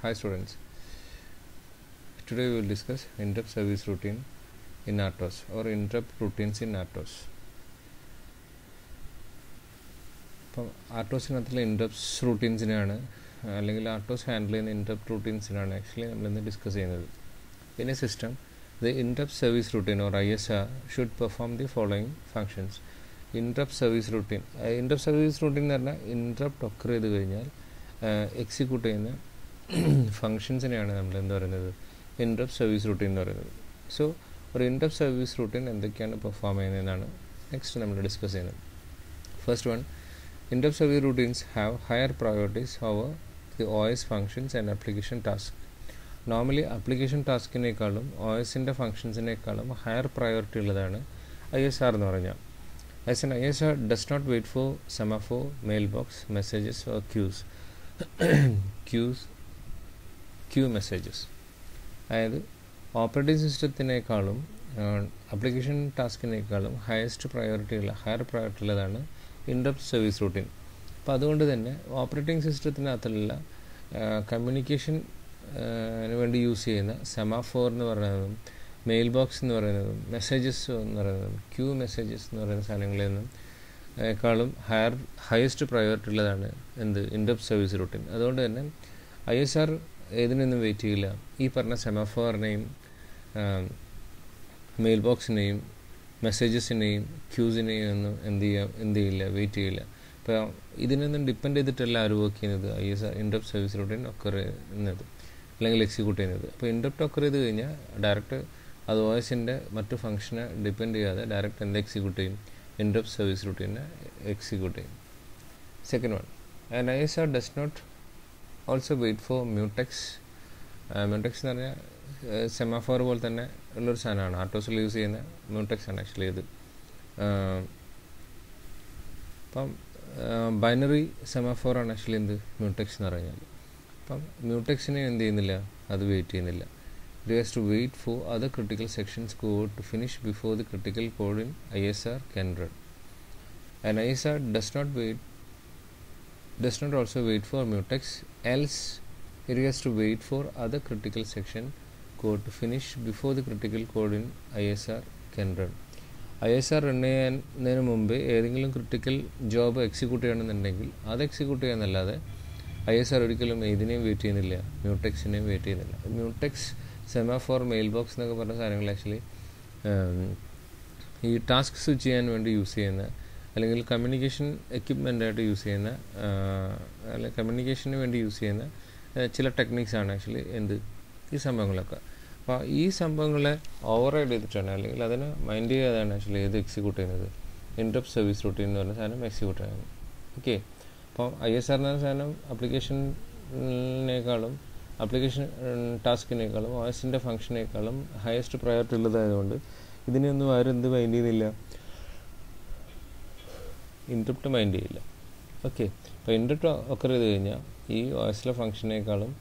Hi students, today we will discuss interrupt service routine in RTOS or interrupt routines in RTOS. അപ്പോൾ ആർട്ടോസിനകത്തുള്ള ഇൻറ്ററപ്റ്റ്സ് റൂട്ടീൻസിനാണ് അല്ലെങ്കിൽ ആർട്ടോസ് handle ചെയ്യുന്ന interrupt റൂട്ടീൻസിനാണ് actually നമ്മളിന്ന് discuss ചെയ്യുന്നത്. In A system the interrupt service routine or ISR should perform the following functions. Interrupt service routine എന്ന് പറഞ്ഞാൽ interrupt occur ചെയ്ത് കഴിഞ്ഞാൽ execute ചെയ്യുന്ന ഫങ്ഷൻസിനെയാണ് നമ്മൾ എന്താ പറയുന്നത്, ഇൻറ്ററപ്റ്റ് സർവീസ് റൂട്ടീൻ എന്ന് പറയുന്നത്. സോ ഒരു ഇൻറ്ററപ്റ്റ് സർവീസ് റൂട്ടീൻ എന്തൊക്കെയാണ് പെർഫോം ചെയ്യുന്നതെന്നാണ് നെക്സ്റ്റ് നമ്മൾ ഡിസ്കസ് ചെയ്യുന്നത്. First one, interrupt service routines have higher priorities over the OS functions and application tasks. Normally application taskനേക്കാളും OSൻ്റെ ഫങ്ഷൻസിനേക്കാളും ഹയർ പ്രയോറിറ്റി ഉള്ളതാണ് ISR എന്ന് പറഞ്ഞാൽ. As an ISR does not wait for semaphore, mailbox, messages or queue messages. അതായത് operating സിസ്റ്റത്തിനേക്കാളും application ടാസ്കിനേക്കാളും higher priority ഉള്ളതാണ് interrupt service routine. അപ്പോൾ അതുകൊണ്ട് തന്നെ ഓപ്പറേറ്റിംഗ് സിസ്റ്റത്തിനകത്തുള്ള കമ്മ്യൂണിക്കേഷൻ വേണ്ടി യൂസ് ചെയ്യുന്ന സെമാഫോർ എന്ന് പറയുന്നതും മെയിൽ ബോക്സ് എന്ന് പറയുന്നതും മെസ്സേജസ് എന്ന് പറയുന്നതും ക്യൂ മെസ്സേജസ് എന്ന് പറയുന്ന സാധനങ്ങളിൽ നിന്നും േക്കാളും ഹയസ്റ്റ് പ്രയോറിറ്റി ഉള്ളതാണ് ഇൻറ്ററപ്റ്റ് സർവീസ് റൂട്ടീൻ. അതുകൊണ്ട് തന്നെ ISR ഏതിനൊന്നും വെയിറ്റ് ചെയ്യില്ല. ഈ പറഞ്ഞ സെമാഫോറിനെയും മെയിൽ ബോക്സിനെയും മെസ്സേജസിനെയും ക്യൂസിനെയും ഒന്നും എന്ത് ചെയ്യില്ല, വെയിറ്റ് ചെയ്യില്ല. അപ്പോൾ ഇതിനൊന്നും ഡിപ്പെൻഡ് ചെയ്തിട്ടല്ല ആര് വർക്ക് ചെയ്യുന്നത്, ISR interrupt service routine occur ചെയ്യുന്നത് അല്ലെങ്കിൽ എക്സിക്യൂട്ട് ചെയ്യുന്നത്. അപ്പോൾ ഇൻറ്ററപ്റ്റ് ഒക്കർ ചെയ്ത് കഴിഞ്ഞാൽ ഡയറക്റ്റ് അത് OSൻ്റെ മറ്റു ഫംഗ്ഷനെ ഡിപ്പെൻഡ് ചെയ്യാതെ ഡയറക്റ്റ് എക്സിക്യൂട്ട് ചെയ്യും, ഇൻറ്ററപ്റ്റ് സർവീസ് റൂട്ടീനെ എക്സിക്യൂട്ട് ചെയ്യും. Second one, and ISR does not also wait for mutex. Mutex എന്ന് പറഞ്ഞാൽ സെമാഫോർ പോലെ തന്നെ ഉള്ളൊരു സാധനമാണ്. ആർട്ടോസിൽ യൂസ് ചെയ്യുന്ന മ്യൂടെക്സ് ആണ് ആക്ച്വലി ഇത്. അപ്പം ബൈനറി സെമാഫോറാണ് ആക്ച്വലി മ്യൂടെക്സ് എന്ന് പറഞ്ഞാൽ. അപ്പം മ്യൂടെക്സിനെ എന്ത് ചെയ്യുന്നില്ല, അത് വെയിറ്റ് ചെയ്യുന്നില്ല. It has to wait for other critical sections code to finish before the critical code in ISR can run. And ISR does not also wait for mutex, else it has to wait for other critical section code to finish before the critical code in ISR can run. ISR run ചെയ്യുന്നതിന് മുമ്പ് ഏതെങ്കിലും critical job execute ചെയ്യണമെന്നുണ്ടെങ്കിൽ അത് execute ചെയ്യാന്നല്ലാതെ ISR ഒരിക്കലും ഇതിനെയും wait ചെയ്യുന്നില്ല, മ്യൂടെക്സിനെയും wait ചെയ്യുന്നില്ല. മ്യൂടെക്സ്, semaphore, mail box എന്നൊക്കെ പറഞ്ഞ സാധനങ്ങൾ ആക്ച്വലി ഈ ടാസ്ക് സ്വിച്ച് ചെയ്യാൻ വേണ്ടി യൂസ് ചെയ്യുന്ന അല്ലെങ്കിൽ കമ്മ്യൂണിക്കേഷൻ എക്യുപ്മെൻ്റായിട്ട് യൂസ് ചെയ്യുന്ന അല്ലെങ്കിൽ കമ്മ്യൂണിക്കേഷന് വേണ്ടി യൂസ് ചെയ്യുന്ന ചില ടെക്നിക്സാണ് ആക്ച്വലി ഈ സംഭവങ്ങളൊക്കെ. അപ്പോൾ ഈ സംഭവങ്ങളെ ഓവർറൈഡ് ചെയ്തിട്ടാണ് അല്ലെങ്കിൽ അതിനെ മൈൻഡ് ചെയ്യാതാണ് ആക്ച്വലി എക്സിക്യൂട്ട് ചെയ്യുന്നത്, ഇൻറ്ററപ്റ്റ് സർവീസ് റൂട്ടീൻ എന്ന് പറഞ്ഞ സാധനം എക്സിക്യൂട്ട് ചെയ്യുന്നത്. ഓക്കെ, അപ്പോൾ ISR എന്ന് പറഞ്ഞ സാധനം ആപ്ലിക്കേഷൻ ടാസ്കിനേക്കാളും OSൻ്റെ ഫംഗ്ഷനേക്കാളും ഹയസ്റ്റ് പ്രയോറിറ്റി ഉള്ളതായതുകൊണ്ട് ഇതിനെയൊന്നും ആരും മൈൻഡ് ചെയ്യുന്നില്ല, ഇൻറ്ററപ്റ്റ് മൈൻഡ് ചെയ്യില്ല. ഓക്കെ, അപ്പോൾ ഇൻറ്ററപ്റ്റ് ഒക്കർ ചെയ്ത് കഴിഞ്ഞാൽ ഈ OSലെ ഫംഗ്ഷനേക്കാളും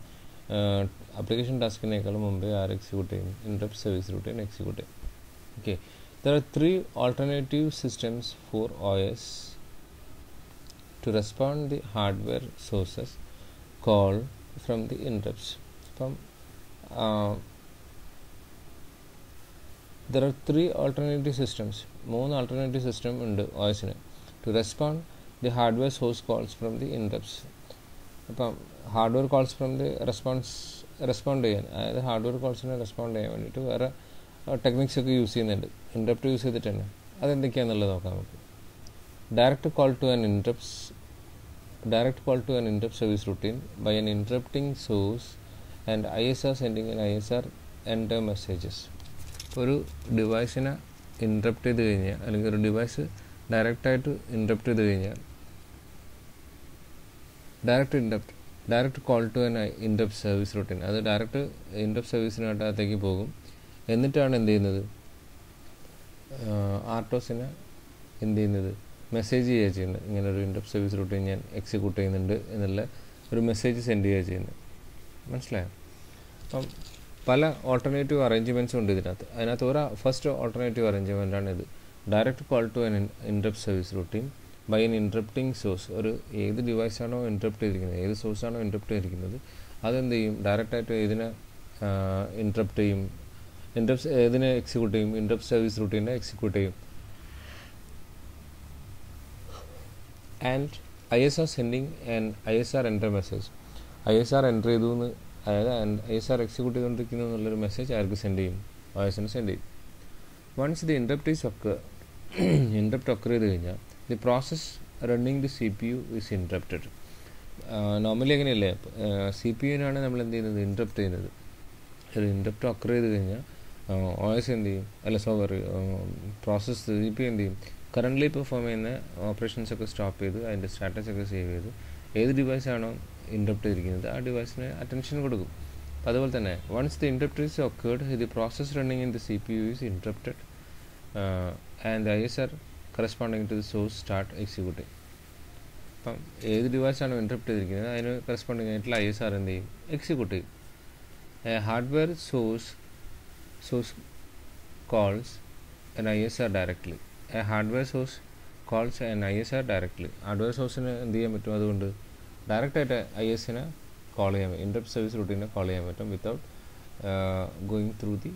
ആപ്ലിക്കേഷൻ ടാസ്കിനേക്കാളും മുമ്പേ എക്സിക്യൂട്ട് ചെയ്യും, ഇൻറ്ററപ്റ്റ് സർവീസ് റൂട്ടീൻ എക്സിക്യൂട്ട് ചെയ്യും. Okay, there are 3 alternative systems for OS to respond the hardware sources call from the interrupts. അപ്പം there are 3 alternative systems, 3 alternative system ഉണ്ട് OSന് to respond the hardware source calls from the interrupts. അപ്പം hardware calls from the respond ചെയ്യാൻ, അതായത് hardware കോൾസിനെ respond ചെയ്യാൻ വേണ്ടിയിട്ട് വേറെ techniques ഒക്കെ use ചെയ്യുന്നുണ്ട്, ഇൻറ്ററപ്റ്റ് യൂസ് ചെയ്തിട്ട് തന്നെ. അതെന്തൊക്കെയാണെന്നുള്ളത് നോക്കാം നമുക്ക്. Direct call to an interrupt service routine by an interrupting source and ISR sending an ISR enter messages. ഒരു ഡിവൈസിനെ ഇൻറ്ററപ്റ്റ് ചെയ്ത് കഴിഞ്ഞാൽ അല്ലെങ്കിൽ ഒരു ഡിവൈസ് ഡയറക്റ്റായിട്ട് ഇൻറ്ററപ്റ്റ് ചെയ്ത് കഴിഞ്ഞാൽ direct call to an interrupt service routine, അത് ഡയറക്റ്റ് ഇൻറ്ററപ്റ്റ് സർവീസിനകത്തേക്ക് പോകും. എന്നിട്ടാണ് ആർട്ടോസിനെ മെസ്സേജ് ചെയ്യുക ചെയ്യുന്നത്, ഇങ്ങനെ ഒരു ഇൻറ്ററപ്റ്റ് സർവീസ് റൂട്ടീൻ ഞാൻ എക്സിക്യൂട്ട് ചെയ്യുന്നുണ്ട് എന്നുള്ള ഒരു മെസ്സേജ് സെൻഡ് ചെയ്യുക ചെയ്യുന്നത്. മനസ്സിലായോ? അപ്പം പല ഓൾട്ടർനേറ്റീവ് അറേഞ്ച്മെൻറ്റ്സും ഉണ്ട് അതിനകത്ത് ഫസ്റ്റ് ഓൾട്ടർനേറ്റീവ് അറേഞ്ച്മെൻറ്റാണ് ഇത്, direct call to an interrupt service routine by an interrupting source. ഒരു ഏത് ഡിവൈസാണോ ഇൻറ്ററപ്റ്റ് ചെയ്തിരിക്കുന്നത്, ഏത് സോഴ്സാണോ ഇൻറ്ററപ്റ്റ് ചെയ്തിരിക്കുന്നത്, അതെന്ത് ചെയ്യും, ഡയറക്റ്റായിട്ട് ഇതിനെ ഇൻറ്ററപ്റ്റ് ചെയ്യും, ഇതിനെ എക്സിക്യൂട്ട് ചെയ്യും, ഇൻറ്ററപ്റ്റ് സർവീസ് റൂട്ടീനെ എക്സിക്യൂട്ട് ചെയ്യും. And ISR sending and ISR enter message. ISR enter ചെയ്തു എന്ന്, അതായത് ISR എക്സിക്യൂട്ട് ചെയ്തുകൊണ്ടിരിക്കുന്നു എന്നുള്ളൊരു മെസ്സേജ് ആർക്ക് സെൻഡ് ചെയ്യും, OSന് സെൻഡ് ചെയ്യും. Once the interrupt interrupt occur ചെയ്ത് കഴിഞ്ഞാൽ the process running the CPU is interrupted. Normally അങ്ങനെയല്ലേ, CPUവിനാണ് നമ്മൾ എന്ത് ചെയ്യുന്നത്, ഇൻറ്ററപ്റ്റ് ചെയ്യുന്നത്. ഒരു ഇൻറ്ററപ്റ്റ് ഒക്കർ ചെയ്ത് കഴിഞ്ഞാൽ OS എന്ത് ചെയ്യും, പ്രോസസ് CPU എന്ത് ചെയ്യും, കറൻ്റ്ലി പെർഫോം ചെയ്യുന്ന ഓപ്പറേഷൻസൊക്കെ സ്റ്റോപ്പ് ചെയ്ത് അതിൻ്റെ സ്റ്റാറ്റസൊക്കെ സേവ് ചെയ്ത് ഏത് ഡിവൈസാണോ ഇൻറ്ററപ്റ്റ് ചെയ്തിരിക്കുന്നത് ആ ഡിവൈസിന് അറ്റൻഷൻ കൊടുക്കും. അതുപോലെ തന്നെ once the interrupt is occurred the process running in the CPU is interrupted and ISR corresponding to the source start executing. അപ്പം ഏത് ഡിവൈസാണോ ഇൻറ്ററപ്റ്റ് ചെയ്തിരിക്കുന്നത് അതിന് കറസ്പോണ്ടിങ് ആയിട്ടുള്ള ISR എന്ത് ചെയ്യും, എക്സിക്യൂട്ട് ചെയ്യും. Hardware source calls an ISR directly. A hardware source calls an ISR directly. Hardware സോഴ്സിന് എന്ത് ചെയ്യാൻ പറ്റും, അതുകൊണ്ട് ഡയറക്റ്റായിട്ട് ISനെ കോൾ ചെയ്യാൻ പറ്റും, ഇൻറ്ററപ്റ്റ് സർവീസ് റൂട്ടീനെ കോൾ ചെയ്യാൻ പറ്റും വിത്തൗട്ട് ഗോയിങ് ത്രൂ ദി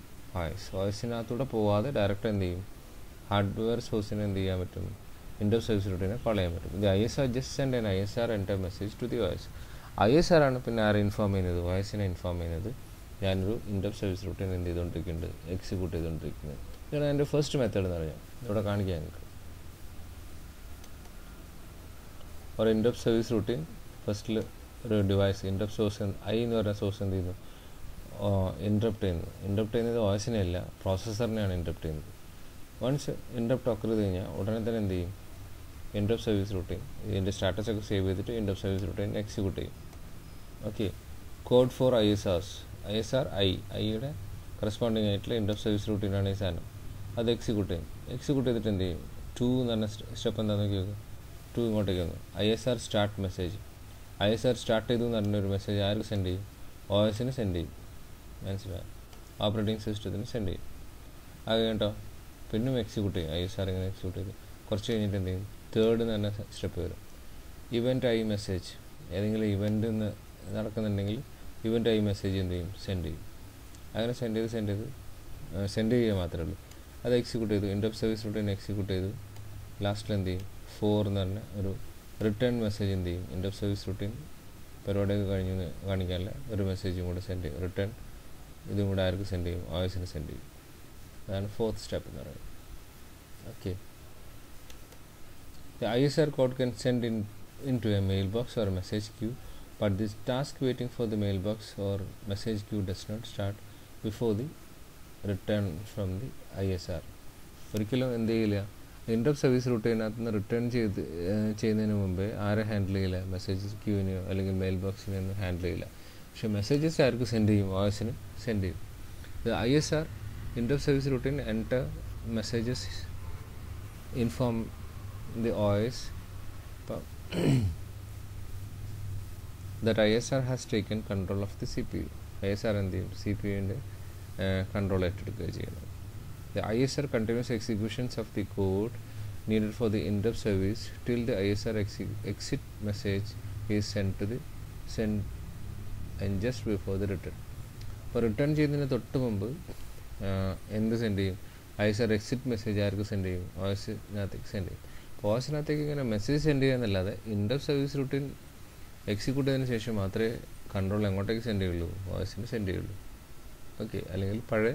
OSനകത്തൂടെ പോവാതെ ഡയറക്റ്റ് എന്ത് ചെയ്യും, ഹാർഡ്വെയർ സോഴ്സിന് എന്ത് ചെയ്യാൻ പറ്റും, ഇൻറ്ററപ്റ്റ് സർവീസ് റൂട്ടീനെ കോൾ ചെയ്യാൻ പറ്റും. The ISR just send an ISR enter message to the OS. ISR ആണ് പിന്നെ ആരെ ഇൻഫോം ചെയ്യുന്നത്, OSനെ ഇൻഫോം ചെയ്യുന്നത് ഞാനൊരു ഇൻറ്ററപ്റ്റ് സർവീസ് റൂട്ടീൻ എന്ത് ചെയ്തുകൊണ്ടിരിക്കുന്നുണ്ട്, എക്സിക്യൂട്ട് ചെയ്തുകൊണ്ടിരിക്കുന്നത്. ഇതാണ് എൻ്റെ ഫസ്റ്റ് മെത്തേഡ് എന്ന് പറയാം. ഇവിടെ കാണിക്കാം നിങ്ങൾക്ക് ഒരു ഇൻറ്ററപ്റ്റ് സർവീസ് റൂട്ടീൻ. ഫസ്റ്റിൽ ഒരു ഡിവൈസ് ഇൻറ്ററപ്റ്റ് സോഴ്സ് എന്ന് പറഞ്ഞ സോഴ്സ് എന്ത് ചെയ്യുന്നു, ഇൻറ്ററപ്റ്റ് ചെയ്യുന്നത് OSനെ അല്ല, പ്രോസസ്സറിനെയാണ് ഇൻറ്ററപ്റ്റ് ചെയ്യുന്നത്. വൺസ് ഇൻറ്ററപ്റ്റ് ഒക്കർ ചെയ്ത് കഴിഞ്ഞാൽ ഉടനെ തന്നെ എന്ത് ചെയ്യും, ഇൻറ്ററപ്റ്റ് സർവീസ് റൂട്ടീൻ ഇതിൻ്റെ സ്റ്റാറ്റസൊക്കെ സേവ് ചെയ്തിട്ട് ഇൻറ്ററപ്റ്റ് സർവീസ് റൂട്ടീൻ എക്സിക്യൂട്ട് ചെയ്യും. ഓക്കെ, കോഡ് ഫോർ ISR ഐയുടെ കറസ്പോണ്ടിങ് ആയിട്ടുള്ള ഇൻറ്ററപ്റ്റ് സർവീസ് റൂട്ടീനാണ് ഈ സാധനം. അത് എക്സിക്യൂട്ട് ചെയ്തിട്ട് എന്ത് ചെയ്യും, 2 എന്ന് പറഞ്ഞ സ്റ്റെപ്പ് എന്താണെന്ന് നോക്കി നോക്കുക. 2 ഇങ്ങോട്ടേക്ക് വന്നു, ISR start message. ISR start ചെയ്തു എന്ന് പറഞ്ഞൊരു മെസ്സേജ് ആർക്ക് സെൻഡ് ചെയ്യും, OSന് സെൻഡ് ചെയ്യും. മനസ്സിലായി, ഓപ്പറേറ്റിംഗ് സിസ്റ്റത്തിന് സെൻഡ് ചെയ്യും. അത് കേട്ടോ പിന്നും എക്സിക്യൂട്ട് ചെയ്യും. ISR ഇങ്ങനെ എക്സിക്യൂട്ട് ചെയ്ത് കുറച്ച് കഴിഞ്ഞിട്ട് എന്ത് ചെയ്യും, 3rd എന്ന് പറഞ്ഞ സ്റ്റെപ്പ് വരും. ഇവൻ്റ് മെസ്സേജ്, ഏതെങ്കിലും ഇവൻ്റ് നടക്കുന്നുണ്ടെങ്കിൽ ഇവൻ്റ് മെസ്സേജ് എന്ത് ചെയ്യും, സെൻഡ് ചെയ്യും. അങ്ങനെ സെൻഡ് ചെയ്യുക മാത്രമേ ഉള്ളൂ. അത് എക്സിക്യൂട്ട് ചെയ്തു, ഇൻറ്ററപ്റ്റ് സർവീസ് റൂട്ടീൻ എക്സിക്യൂട്ട് ചെയ്തു. ലാസ്റ്റിൽ എന്ത് ചെയ്യും, 4 എന്ന് പറഞ്ഞ ഒരു റിട്ടേൺ മെസ്സേജ് എന്ത് ചെയ്യും, ഇൻറ്ററപ്റ്റ് സർവീസ് റൂട്ടീൻ പരിപാടിയൊക്കെ കഴിഞ്ഞ് കാണിക്കാനുള്ള ഒരു മെസ്സേജും കൂടെ സെൻഡ് ചെയ്യും, റിട്ടേൺ. ഇതും കൂടെ ആർക്ക് സെൻഡ് ചെയ്യും, OSന് സെൻഡ് ചെയ്യും. അതാണ് 4th സ്റ്റെപ്പ് എന്ന് പറയുന്നത്. Okay, the ISR code can send into a mailbox or a message queue, but this task waiting for the mailbox or message queue does not start before the return from the ISR. ഒരിക്കലും എന്ത് ചെയ്യില്ല, interrupt service റൂട്ടീനകത്ത് നിന്ന് return ചെയ്യുന്നതിന് മുമ്പേ ആരെ handle ചെയ്യില്ല, messages ക്യൂവിനെയോ അല്ലെങ്കിൽ mail ബോക്സിനെയോ ഒന്നും ഹാൻഡിൽ ചെയ്യില്ല. പക്ഷേ മെസ്സേജസ് ആർക്ക് സെൻഡ് ചെയ്യും, OSന് സെൻഡ് ചെയ്യും. ISR interrupt service routine enter messages inform the OS that ISR has taken control of the CPU. ISR എന്ത് ചെയ്യും, CPU-ൻ്റെ കൺട്രോൾ ഏറ്റെടുക്കുക ചെയ്യുന്നത്. The ISR continues executions of the code needed for the interrupt service till the ISR exit message is sent and just before the return. അപ്പോൾ return ചെയ്യുന്നതിന് തൊട്ട് മുമ്പ് എന്ത് send ചെയ്യും, ISR എക്സിറ്റ് മെസ്സേജ് ആർക്ക് സെൻഡ് ചെയ്യും, OSനകത്തേക്ക് സെൻഡ് ചെയ്യും. OSനകത്തേക്ക് ഇങ്ങനെ മെസ്സേജ് സെൻഡ് ചെയ്യുക എന്നല്ലാതെ ഇൻറ്ററപ്റ്റ് സർവീസ് റൂട്ടീൻ എക്സിക്യൂട്ട് ചെയ്തതിന് ശേഷം മാത്രമേ കൺട്രോൾ എങ്ങോട്ടേക്ക് സെൻഡ് ചെയ്യുള്ളൂ, OSന് സെൻഡ് ചെയ്യുള്ളൂ. ഓക്കെ, അല്ലെങ്കിൽ പഴയ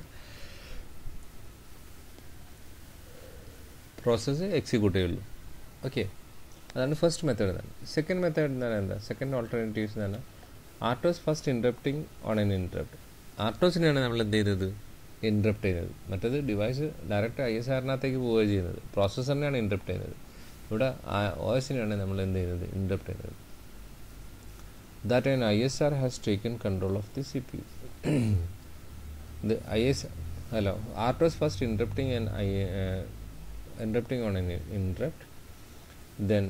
പ്രോസസ്സ് എക്സിക്യൂട്ട് ചെയ്യുള്ളൂ. ഓക്കെ, അതാണ് ഫസ്റ്റ് മെത്തേഡ്. തന്നെ സെക്കൻഡ് മെത്തേഡ് എന്ന് പറഞ്ഞാൽ എന്താ, സെക്കൻഡ് ഓൾട്ടർനേറ്റീവ്സ് എന്ന് പറഞ്ഞാൽ RTOS first ഇൻറ്ററപ്റ്റിംഗ് on N interrupt. ആർട്ടോസിനെയാണ് നമ്മൾ എന്ത് ചെയ്തത്, ഇൻറ്ററപ്റ്റ് ചെയ്യുന്നത്. മറ്റേത് ഡിവൈസ് ഡയറക്റ്റ് ISRനകത്തേക്ക് പോവുക ചെയ്യുന്നത്, പ്രോസസ്സറിനെയാണ് ഇൻറ്ററപ്റ്റ് ചെയ്യുന്നത്. ഇവിടെ OSനെയാണ് നമ്മൾ എന്ത് ചെയ്യുന്നത്, ഇൻറ്ററപ്റ്റ് ചെയ്യുന്നത്. that an ISR has taken control of the CPU. The RTOS first interrupting on an interrupt, then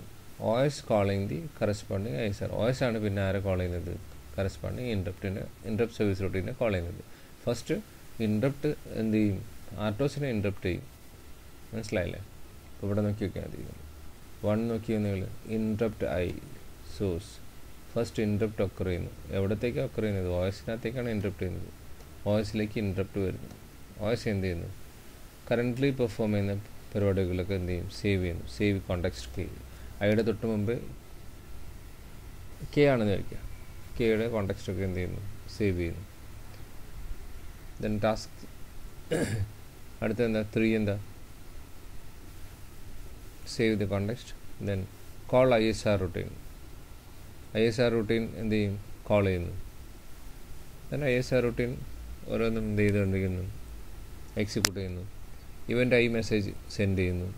OS calling the corresponding ISR. OS ആണ് പിന്നെ ആരെ കോൾ ചെയ്യുന്നത്, കറസ്പോണ്ടിങ് ഇൻറ്ററപ്റ്റ് സർവീസ് റൂട്ടീനെ കോൾ ചെയ്യുന്നത്. ഫസ്റ്റ് ഇൻറ്ററപ്റ്റ് എന്ത് ചെയ്യും, ആർട്ടോസിനെ interrupt ചെയ്യും. മനസ്സിലായില്ലേ? അപ്പോൾ ഇവിടെ നോക്കി വയ്ക്കാൻ മതി. 1 നോക്കിയാൽ നിങ്ങൾ interrupt I source first interrupt occur ചെയ്യുന്നു. എവിടത്തേക്കാണ് ഒക്കർ ചെയ്യുന്നത്? ഒ എസിനകത്തേക്കാണ് ഇൻറ്ററപ്റ്റ് ചെയ്യുന്നത്. ഒ എസിലേക്ക് ഇൻറ്ററപ്റ്റ് വരുന്നു. ഒ എസ് എന്ത് ചെയ്യുന്നു? കറൻ്റ്ലി പെർഫോം ചെയ്യുന്ന പരിപാടികളൊക്കെ എന്ത് ചെയ്യും? സേവ് ചെയ്യുന്നു. സേവ് കോണ്ടെക്സ്റ്റ് കീ. ഐയുടെ തൊട്ട് മുമ്പ് കെ ആണെന്ന് വിചാരിക്കുക. കെയുടെ കോണ്ടെക്സ്റ്റൊക്കെ എന്ത് ചെയ്യുന്നു? സേവ് ചെയ്യുന്നു. ദെൻ ടാസ്ക് അടുത്ത എന്താ? 3 എന്താ? Save the context. Then call ISR routine. ISR routine എന്ത് ചെയ്യും? കോൾ ചെയ്യുന്നു. ദെൻ ISR routine ഓരോന്നും എന്ത് ചെയ്തുകൊണ്ടിരിക്കുന്നു? എക്സിക്യൂട്ട് ചെയ്യുന്നു. ഇവൻ്റ് ഐ മെസ്സേജ് സെൻഡ് ചെയ്യുന്നു.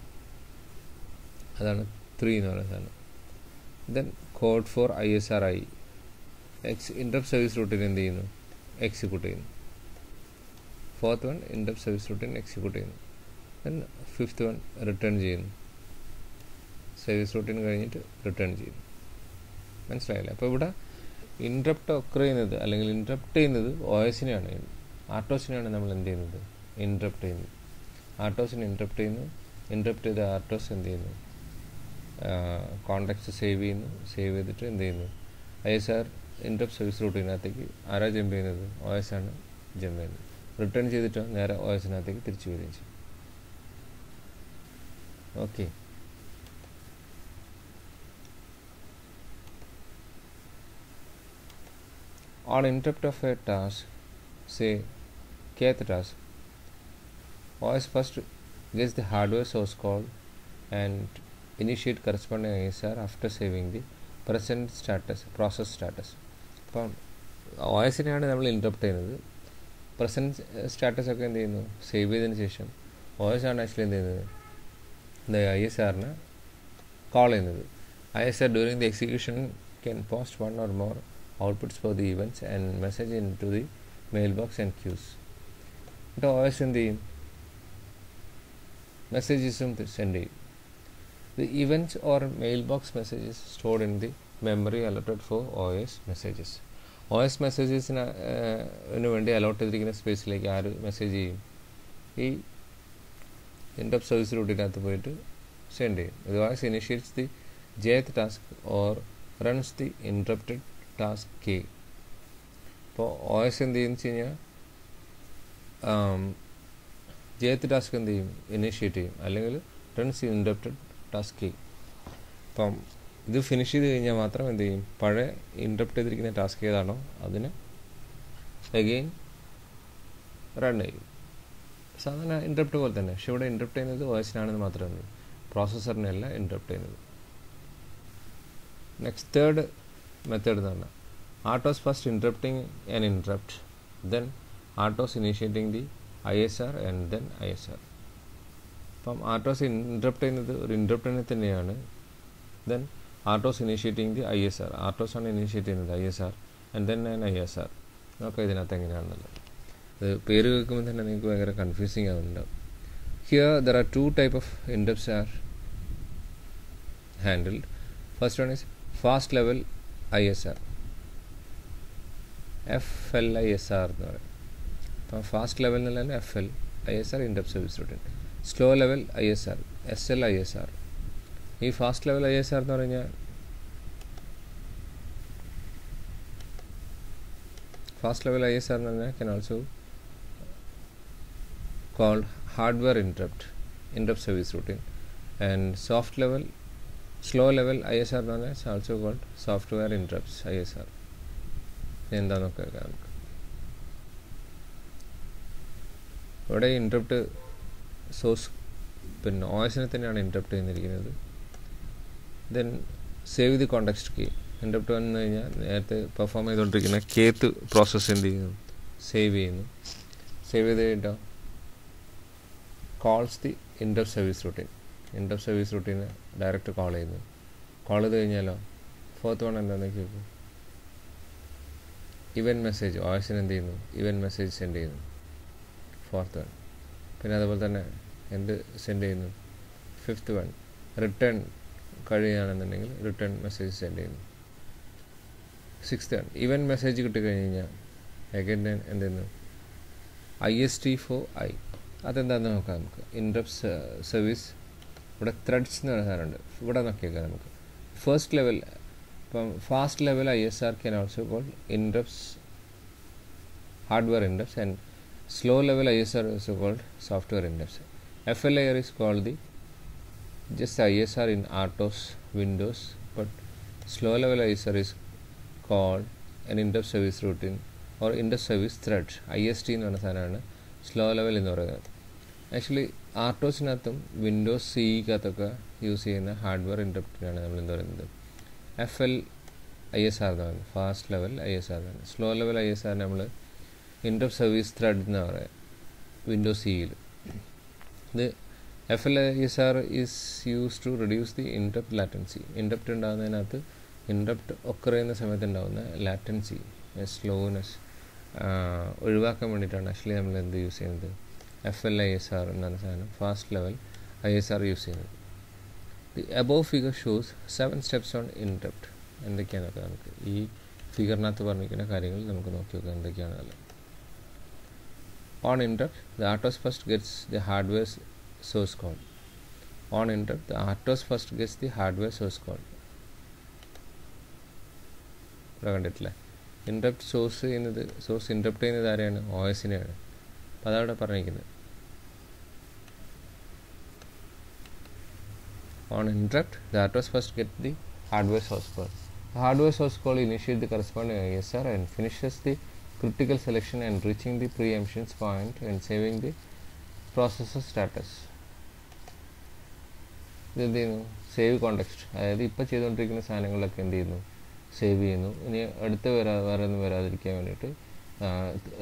അതാണ് 3 എന്ന് പറയുന്ന സാധനം. Then code for ISR I interrupt service routine എന്ത് ചെയ്യുന്നു? എക്സിക്യൂട്ട് ചെയ്യുന്നു. 4th one interrupt service routine execute ചെയ്യുന്നു. ദെൻ 5th വൺ റിട്ടേൺ ചെയ്യുന്നു. സർവീസ് റൂട്ടീൻ കഴിഞ്ഞിട്ട് റിട്ടേൺ ചെയ്യുന്നു. മനസ്സിലായില്ലേ? അപ്പോൾ ഇവിടെ ഇൻറ്ററപ്റ്റ് ഒക്കർ ചെയ്യുന്നത് അല്ലെങ്കിൽ ഇൻറ്ററപ്റ്റ് ചെയ്യുന്നത് ഒ എസിനെയാണ്, ആർട്ടോസിനെയാണ് നമ്മൾ എന്ത് ചെയ്യുന്നത്? ഇൻറ്ററപ്റ്റ് ചെയ്യുന്നത്. ആർട്ടോസിനെ ഇൻറ്ററപ്റ്റ് ചെയ്യുന്നു. ഇൻറ്ററപ്റ്റ് ചെയ്ത ആർട്ടോസ് എന്ത് ചെയ്യുന്നു? കോണ്ടാക്ട്സ് സേവ് ചെയ്യുന്നു. സേവ് ചെയ്തിട്ട് എന്ത് ചെയ്യുന്നു? ISR ഇൻറ്ററപ്റ്റ് സർവീസ് റൂട്ടീനകത്തേക്ക് ആരാ ജമ്പ് ചെയ്യുന്നത്? ഒ എസ് ആണ് ജമ്പ് ചെയ്യുന്നത്. റിട്ടേൺ ചെയ്തിട്ടോ നേരെ ഒ എസിനകത്തേക്ക് തിരിച്ചു വരികയും ചെയ്യും. Okay. On interrupt of a task, say kth task, OS first gets the hardware source code and initiate corresponding ISR after saving the present status, process status. അപ്പം OSനെയാണ് നമ്മൾ interrupt ചെയ്യുന്നത്. Present status ഒക്കെ എന്ത് ചെയ്യുന്നു? Save ചെയ്തതിന് ശേഷം OS ആണ് actually എന്ത് ചെയ്യുന്നത്? ISRനെ കോൾ ചെയ്യുന്നത്. ISR during the execution can post one or more outputs for the events and message into the mailbox and queues. എന്നിട്ട് OS എന്ത് ചെയ്യും? മെസ്സേജസും സെൻഡ് ചെയ്യും. The events or mailbox messages stored in the memory allotted for OS messages. OS മെസ്സേജസിന് വേണ്ടി allot ചെയ്തിരിക്കുന്ന സ്പേസിലേക്ക് ആര് message ചെയ്യും? ഈ interrupt service റൂട്ടിനകത്ത് പോയിട്ട് സെൻഡ് ചെയ്യും. OS initiates the jth task or runs the interrupted task K. ഇപ്പോൾ OS എന്ത് ചെയ്യുന്നു വെച്ച് കഴിഞ്ഞാൽ jth ടാസ്ക് എന്ത് ചെയ്യും? ഇനിഷ്യേറ്റ് ചെയ്യും. അല്ലെങ്കിൽ റൺസ് ഇൻറ്ററപ്റ്റഡ് ടാസ്ക് K. അപ്പം ഇത് ഫിനിഷ് ചെയ്ത് കഴിഞ്ഞാൽ മാത്രം എന്ത് ചെയ്യും? പഴയ ഇൻറ്ററപ്റ്റ് ചെയ്തിരിക്കുന്ന ടാസ്ക് ഏതാണോ അതിന് അഗെയിൻ റൺ ചെയ്യും. സാധാരണ ഇൻറ്ററപ്റ്റ് പോലെ തന്നെ. പക്ഷെ ഇവിടെ ഇൻറ്ററപ്റ്റ് ചെയ്യുന്നത് OSനാണെന്ന് മാത്രമേ, പ്രോസസ്സറിനെയല്ല ഇൻറ്ററപ്റ്റ് ചെയ്യുന്നത്. നെക്സ്റ്റ് തേർഡ് മെത്തേഡ് എന്ന് പറഞ്ഞാൽ RTOS first interrupting an interrupt, then RTOS initiating the ISR and then ISR. അപ്പം ആർട്ടോസ് ഇൻറ്ററപ്റ്റ് ചെയ്യുന്നത് ഒരു ഇൻറ്ററപ്റ്റിനെ തന്നെയാണ്. Then RTOS initiating the ISR. ആർട്ടോസാണ് ഇനീഷ്യേറ്റ് ചെയ്യുന്നത് ISR and then an ISR. നോക്കാം ഇതിനകത്ത് എങ്ങനെയാണെന്നുള്ളത്. ഇത് പേര് കേൾക്കുമ്പോൾ തന്നെ നിങ്ങൾക്ക് ഭയങ്കര കൺഫ്യൂസിങ് ആവുന്നുണ്ടാവും. Here there are 2 types of interrupts are handled. First one is fast level ISR, FLISR എന്ന് പറയും. അപ്പോൾ ഫാസ്റ്റ് ലെവൽ എന്നുള്ളതാണ് FLISR interrupt service routine. Slow level ISR, SLISR. ഈ ഫാസ്റ്റ് ലെവൽ ISR എന്ന് പറഞ്ഞാൽ ഫാസ്റ്റ് ലെവൽ ISR എന്ന് പറഞ്ഞാൽ can also called hardware interrupt service routine, and slow level ISR എന്ന് പറഞ്ഞാൽ is also called software interrupts ISR. എന്താണെന്നൊക്കെ നമുക്ക് ഇവിടെ ഇൻറ്ററപ്റ്റ് സോഴ്സ് പിന്നെ OSനെ തന്നെയാണ് ഇൻറ്ററപ്റ്റ് ചെയ്യുന്നിരിക്കുന്നത്. Then save the context K. Interrupt വന്നു കഴിഞ്ഞാൽ നേരത്തെ പെർഫോം ചെയ്തുകൊണ്ടിരിക്കുന്ന കേത്ത് പ്രോസസ്സ് എന്ത് ചെയ്യുന്നു? സേവ് ചെയ്യുന്നു. സേവ് ചെയ്ത് കഴിഞ്ഞിട്ടോ calls the interrupt service routine. Interrupt service റൂട്ടീനെ ഡയറക്റ്റ് കോൾ ചെയ്യുന്നു. കോൾ ചെയ്ത് കഴിഞ്ഞാലോ 4th വൺ എന്താണെന്ന് ചോദിക്കും? Event message. OSന് എന്ത് ചെയ്യുന്നു? ഇവൻറ്റ് മെസ്സേജ് സെൻഡ് ചെയ്യുന്നു. 4th one. പിന്നെ അതുപോലെ തന്നെ എന്ത് സെൻഡ് ചെയ്യുന്നു? 5th വൺ റിട്ടേൺ കഴിയുകയാണെന്നുണ്ടെങ്കിൽ റിട്ടേൺ മെസ്സേജ് സെൻഡ് ചെയ്യുന്നു. 6th വൺ ഇവൻറ്റ് മെസ്സേജ് കിട്ടിക്കഴിഞ്ഞ് കഴിഞ്ഞാൽ അഗൈൻ എന്ത് ചെയ്യുന്നു? IST for I. അതെന്താണെന്ന് നോക്കാം നമുക്ക്. ഇൻറ്ററപ്റ്റ് സർവീസ് ഇവിടെ ത്രെഡ്സ് എന്ന് പറയുന്ന സാധനമുണ്ട്. ഇവിടെ നോക്കിയേക്കാം നമുക്ക്. ഫസ്റ്റ് ലെവൽ, ഇപ്പം fast level ISR can also called interrupts, hardware interrupts, and slow level ISR is also called software interrupts. FLIR is called the just ISR in RTOS Windows, but slow level ISR is called an interrupt service routine or interrupt service thread. IST എന്ന് പറഞ്ഞ സാധനമാണ് slow level എന്ന് പറയുന്നത്. Actually ആർട്ടോസിനകത്തും Windows CEക്കകത്തൊക്കെ use ചെയ്യുന്ന hardware ഇൻറ്ററപ്റ്റിനാണ് നമ്മൾ എന്താ പറയുന്നത് FLISR എന്ന് പറയുന്നത്. ഫാസ്റ്റ് ലെവൽ ISR എന്ന് പറയുന്നത്. സ്ലോ ലെവൽ ISR നമ്മൾ ഇൻറ്ററപ്റ്റ് സർവീസ് ത്രെഡ് എന്ന് പറയുക വിൻഡോസ് CEയിൽ. ഇത് FLISR is used to reduce the interrupt latency. Interrupt ഉണ്ടാകുന്നതിനകത്ത് ഇൻറ്ററപ്റ്റ് ഒക്കർ ചെയ്യുന്ന സമയത്ത് ഉണ്ടാകുന്ന ലാറ്റൻസി, സ്ലോനെസ് ഒഴിവാക്കാൻ വേണ്ടിയിട്ടാണ് ആക്ച്വലി നമ്മൾ എന്ത് യൂസ് ചെയ്യുന്നത് FLISR എന്നാണ് സാധനം, ഫാസ്റ്റ് ലെവൽ ISR യൂസ് ചെയ്യുന്നത്. The above figure shows 7 steps on interrupt. എന്തൊക്കെയാണെന്നൊക്കെ നമുക്ക് ഈ ഫിഗറിനകത്ത് പറഞ്ഞിരിക്കുന്ന കാര്യങ്ങൾ നമുക്ക് നോക്കി നോക്കാം എന്തൊക്കെയാണെന്നല്ല. On interrupt, the RTOS first gets the hardware source code. On interrupt, the RTOS first gets the hardware source code. ഇവിടെ കണ്ടിട്ടില്ലേ, ഇൻറ്ററപ്റ്റ് സോഴ്സ് ഇൻറ്ററപ്റ്റ് ചെയ്യുന്നത് ആരെയാണ്? OSനെയാണ്. അപ്പോൾ അതവിടെ പറഞ്ഞിരിക്കുന്നത്. On interrupt, the RTOS first gets the hardware source code. The hardware source code initiates the corresponding ISR and finishes the critical selection and reaching the preemption point and saving the processor status. ഇതെന്ത് ചെയ്യുന്നു? Save context, അതായത് ഇപ്പോൾ ചെയ്തുകൊണ്ടിരിക്കുന്ന സാധനങ്ങളൊക്കെ എന്ത് ചെയ്യുന്നു? Save ചെയ്യുന്നു. ഇനി അടുത്ത വേറെ ഒന്നും വരാതിരിക്കാൻ വേണ്ടിയിട്ട്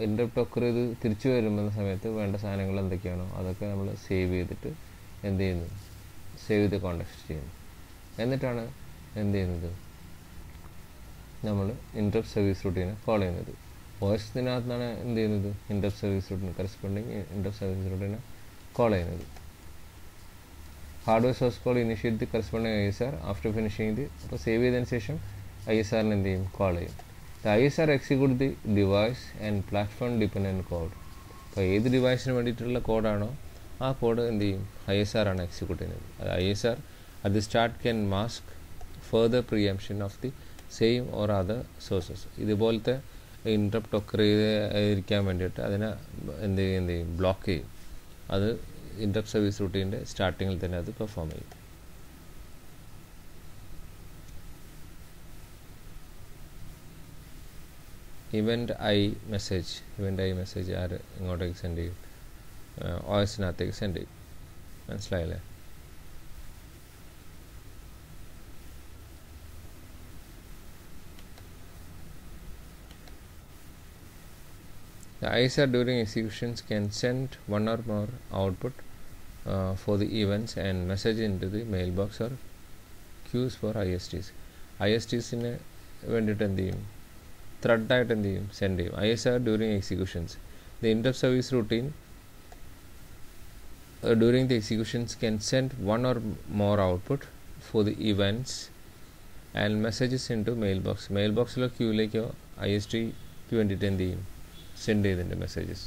ഇൻറ്ററപ്റ്റ് ഒക്കർ ചെയ്ത് തിരിച്ചു വരുന്ന സമയത്ത് വേണ്ട സാധനങ്ങൾ എന്തൊക്കെയാണോ അതൊക്കെ നമ്മൾ സേവ് ചെയ്തിട്ട് എന്ത് ചെയ്യുന്നു? സേവ് ചെയ്ത് കോണ്ടെക്സ്റ്റ് ചെയ്യുന്നു. എന്നിട്ടാണ് എന്ത് ചെയ്യുന്നത്? നമ്മൾ ഇൻറ്ററപ്റ്റ് സർവീസ് റൂട്ടീനെ കോൾ ചെയ്യുന്നത്. OSനകത്താണ് എന്ത് ചെയ്യുന്നത്? Interrupt service routine corresponding interrupt service റൂട്ടീനെ കോൾ ചെയ്യുന്നത്. Hardware source call initiate the corresponding ISR after finishing the. അപ്പോൾ സേവ് ചെയ്തതിന് ശേഷം ISRനെ എന്ത് ചെയ്യും? കോൾ ചെയ്യും. The ISR execute the device and platform dependent code. അപ്പോൾ ഏത് ഡിവൈസിന് വേണ്ടിയിട്ടുള്ള കോഡാണോ ആ കോഡ് എന്ത് ചെയ്യും? ISR ആണ് എക്സിക്യൂട്ട് ചെയ്യുന്നത്. അത് ISR at the start can mask further preemption of the same or other sources. ഇതുപോലത്തെ ഇൻറ്ററപ്റ്റ് ഒക്കർ ചെയ്തിരിക്കാൻ വേണ്ടിയിട്ട് അതിനെ എന്ത് ചെയ്യും? ബ്ലോക്ക് ചെയ്യും. അത് ഇൻറ്ററപ്റ്റ് സർവീസ് റൂട്ടീൻ്റെ സ്റ്റാർട്ടിങ്ങിൽ തന്നെ അത് പെർഫോം ചെയ്യും. ഇവൻ്റ് ഐ മെസ്സേജ് ആര് ഇങ്ങോട്ടേക്ക് സെൻഡ് ചെയ്യും? OSനകത്തേക്ക് സെൻഡ് ചെയ്യും. മനസ്സിലായില്ലേ? The ISR during executions can send one or more output for the events and message into the mailbox or queues for ISTs. ISTsന് വേണ്ടിയിട്ട് എന്ത് ചെയ്യും? ത്രെഡായിട്ട് എന്ത് ചെയ്യും? സെൻഡ് ചെയ്യും. ISR during executions. The interrupt service routine during the executions can send one or more output for the events and messages into mailbox. മെയിൽബോക്സിലോ ക്യൂയിലേക്കോ ISTക്ക് വേണ്ടിയിട്ട് എന്ത് ചെയ്യും? Send ചെയ്തിട്ടുണ്ട് മെസ്സേജസ്.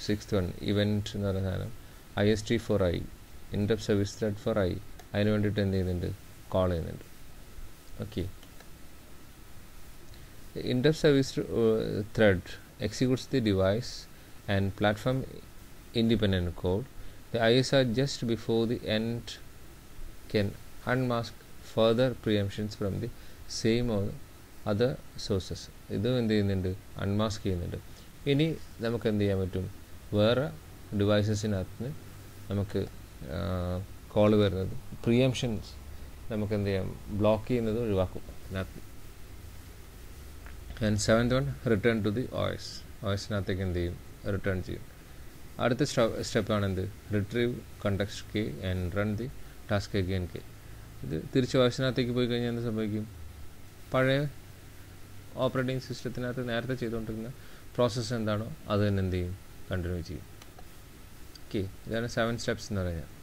സിക്സ്ത് വൺ ഇവൻറ്റ് എന്ന് പറയുന്ന സാധനം IST for I, interrupt service thread for I, അതിന് വേണ്ടിയിട്ട് എന്ത് ചെയ്യുന്നുണ്ട്? കോൾ ചെയ്യുന്നുണ്ട്. Okay. Interrupt service thread executes the device and platform independent code. The ISR just before the end can unmask further preemptions from the same or other sources. ഇത് എന്ത് ചെയ്യുന്നുണ്ട്? Unmask ചെയ്യുന്നുണ്ട്. ഇനി നമുക്ക് എന്ത് ചെയ്യാൻ പറ്റും? വേറെ ഡിവൈസസിനകത്ത് നമുക്ക് കോൾ വരുന്നത് പ്രിയംഷൻസ് നമുക്ക് എന്ത് ചെയ്യാം? ബ്ലോക്ക് ചെയ്യുന്നത് ഒഴിവാക്കും അതിനകത്ത്. And seventh one return to the OSനകത്തേക്ക് എന്ത് ചെയ്യും? റിട്ടേൺ ചെയ്യും. അടുത്ത സ്റ്റെപ്പാണ് എന്ത്? Retrieve context K and run the task again K. ഇത് തിരിച്ച് OSനകത്തേക്ക് പോയി കഴിഞ്ഞാൽ എന്ത് സംഭവിക്കും? പഴയ ഓപ്പറേറ്റിംഗ് സിസ്റ്റത്തിനകത്ത് നേരത്തെ ചെയ്തുകൊണ്ടിരുന്ന പ്രോസസ്സ് എന്താണോ അത് തന്നെ എന്ത് ചെയ്യും? കണ്ടിന്യൂ ചെയ്യും. ഓക്കെ, ഇതാണ് 7 steps എന്ന് പറയുന്നത്.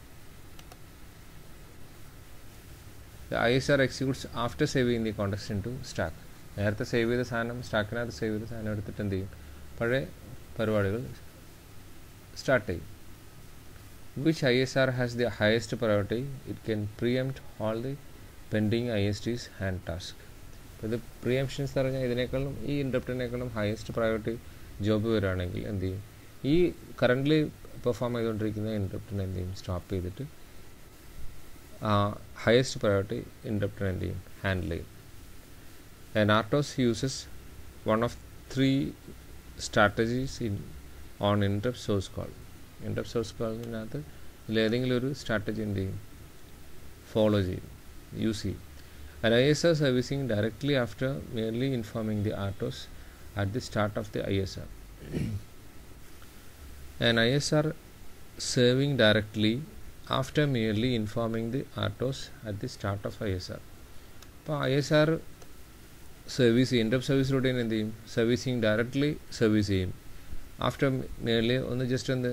The ISR executes after saving the context into stack. നേരത്തെ സേവ് ചെയ്ത സാധനം സ്റ്റാക്കിനകത്ത് സേവ് ചെയ്ത സാധനം എടുത്തിട്ട് എന്ത് ചെയ്യും? പഴയ പരിപാടികൾ സ്റ്റാർട്ട് ചെയ്യും. Which ISR has the highest priority? It can preempt all the pending ISTs and task. ഇത് പ്രിയംഷൻസ് എന്ന് പറഞ്ഞാൽ ഇതിനേക്കാളും ഈ ഇൻട്രപ്റ്റിനേക്കാളും ഹയസ്റ്റ് പ്രയോറിറ്റി ജോബ് വരികയാണെങ്കിൽ എന്ത് ചെയ്യും, ഈ കറൻ്റ്ലി പെർഫോം ചെയ്തുകൊണ്ടിരിക്കുന്ന ഇൻട്രപ്റ്റിനെ എന്ത് ചെയ്യും, സ്റ്റോപ്പ് ചെയ്തിട്ട് ഹയസ്റ്റ് പ്രയോറിറ്റി ഇൻട്രപ്റ്റിനെ എന്ത് ചെയ്യും, ഹാൻഡിൽ ചെയ്യും. And RTOS uses one of 3 strategies on interrupt source call. Interrupt source കോളിനകത്ത് ഇതിലേതെങ്കിലും ഒരു സ്ട്രാറ്റജി എന്ത് ചെയ്യും, ഫോളോ ചെയ്യും, യൂസ് ചെയ്യും. An ISR servicing directly after merely informing the RTOS at the start of the ISR. An ISR serving directly after merely informing the RTOS at the start of ISR. അപ്പോൾ ISR service ചെയ്യും, interrupt service routine എന്ത് ചെയ്യും, servicing directly service ചെയ്യും. After മേർലി ഒന്ന് just എന്ത്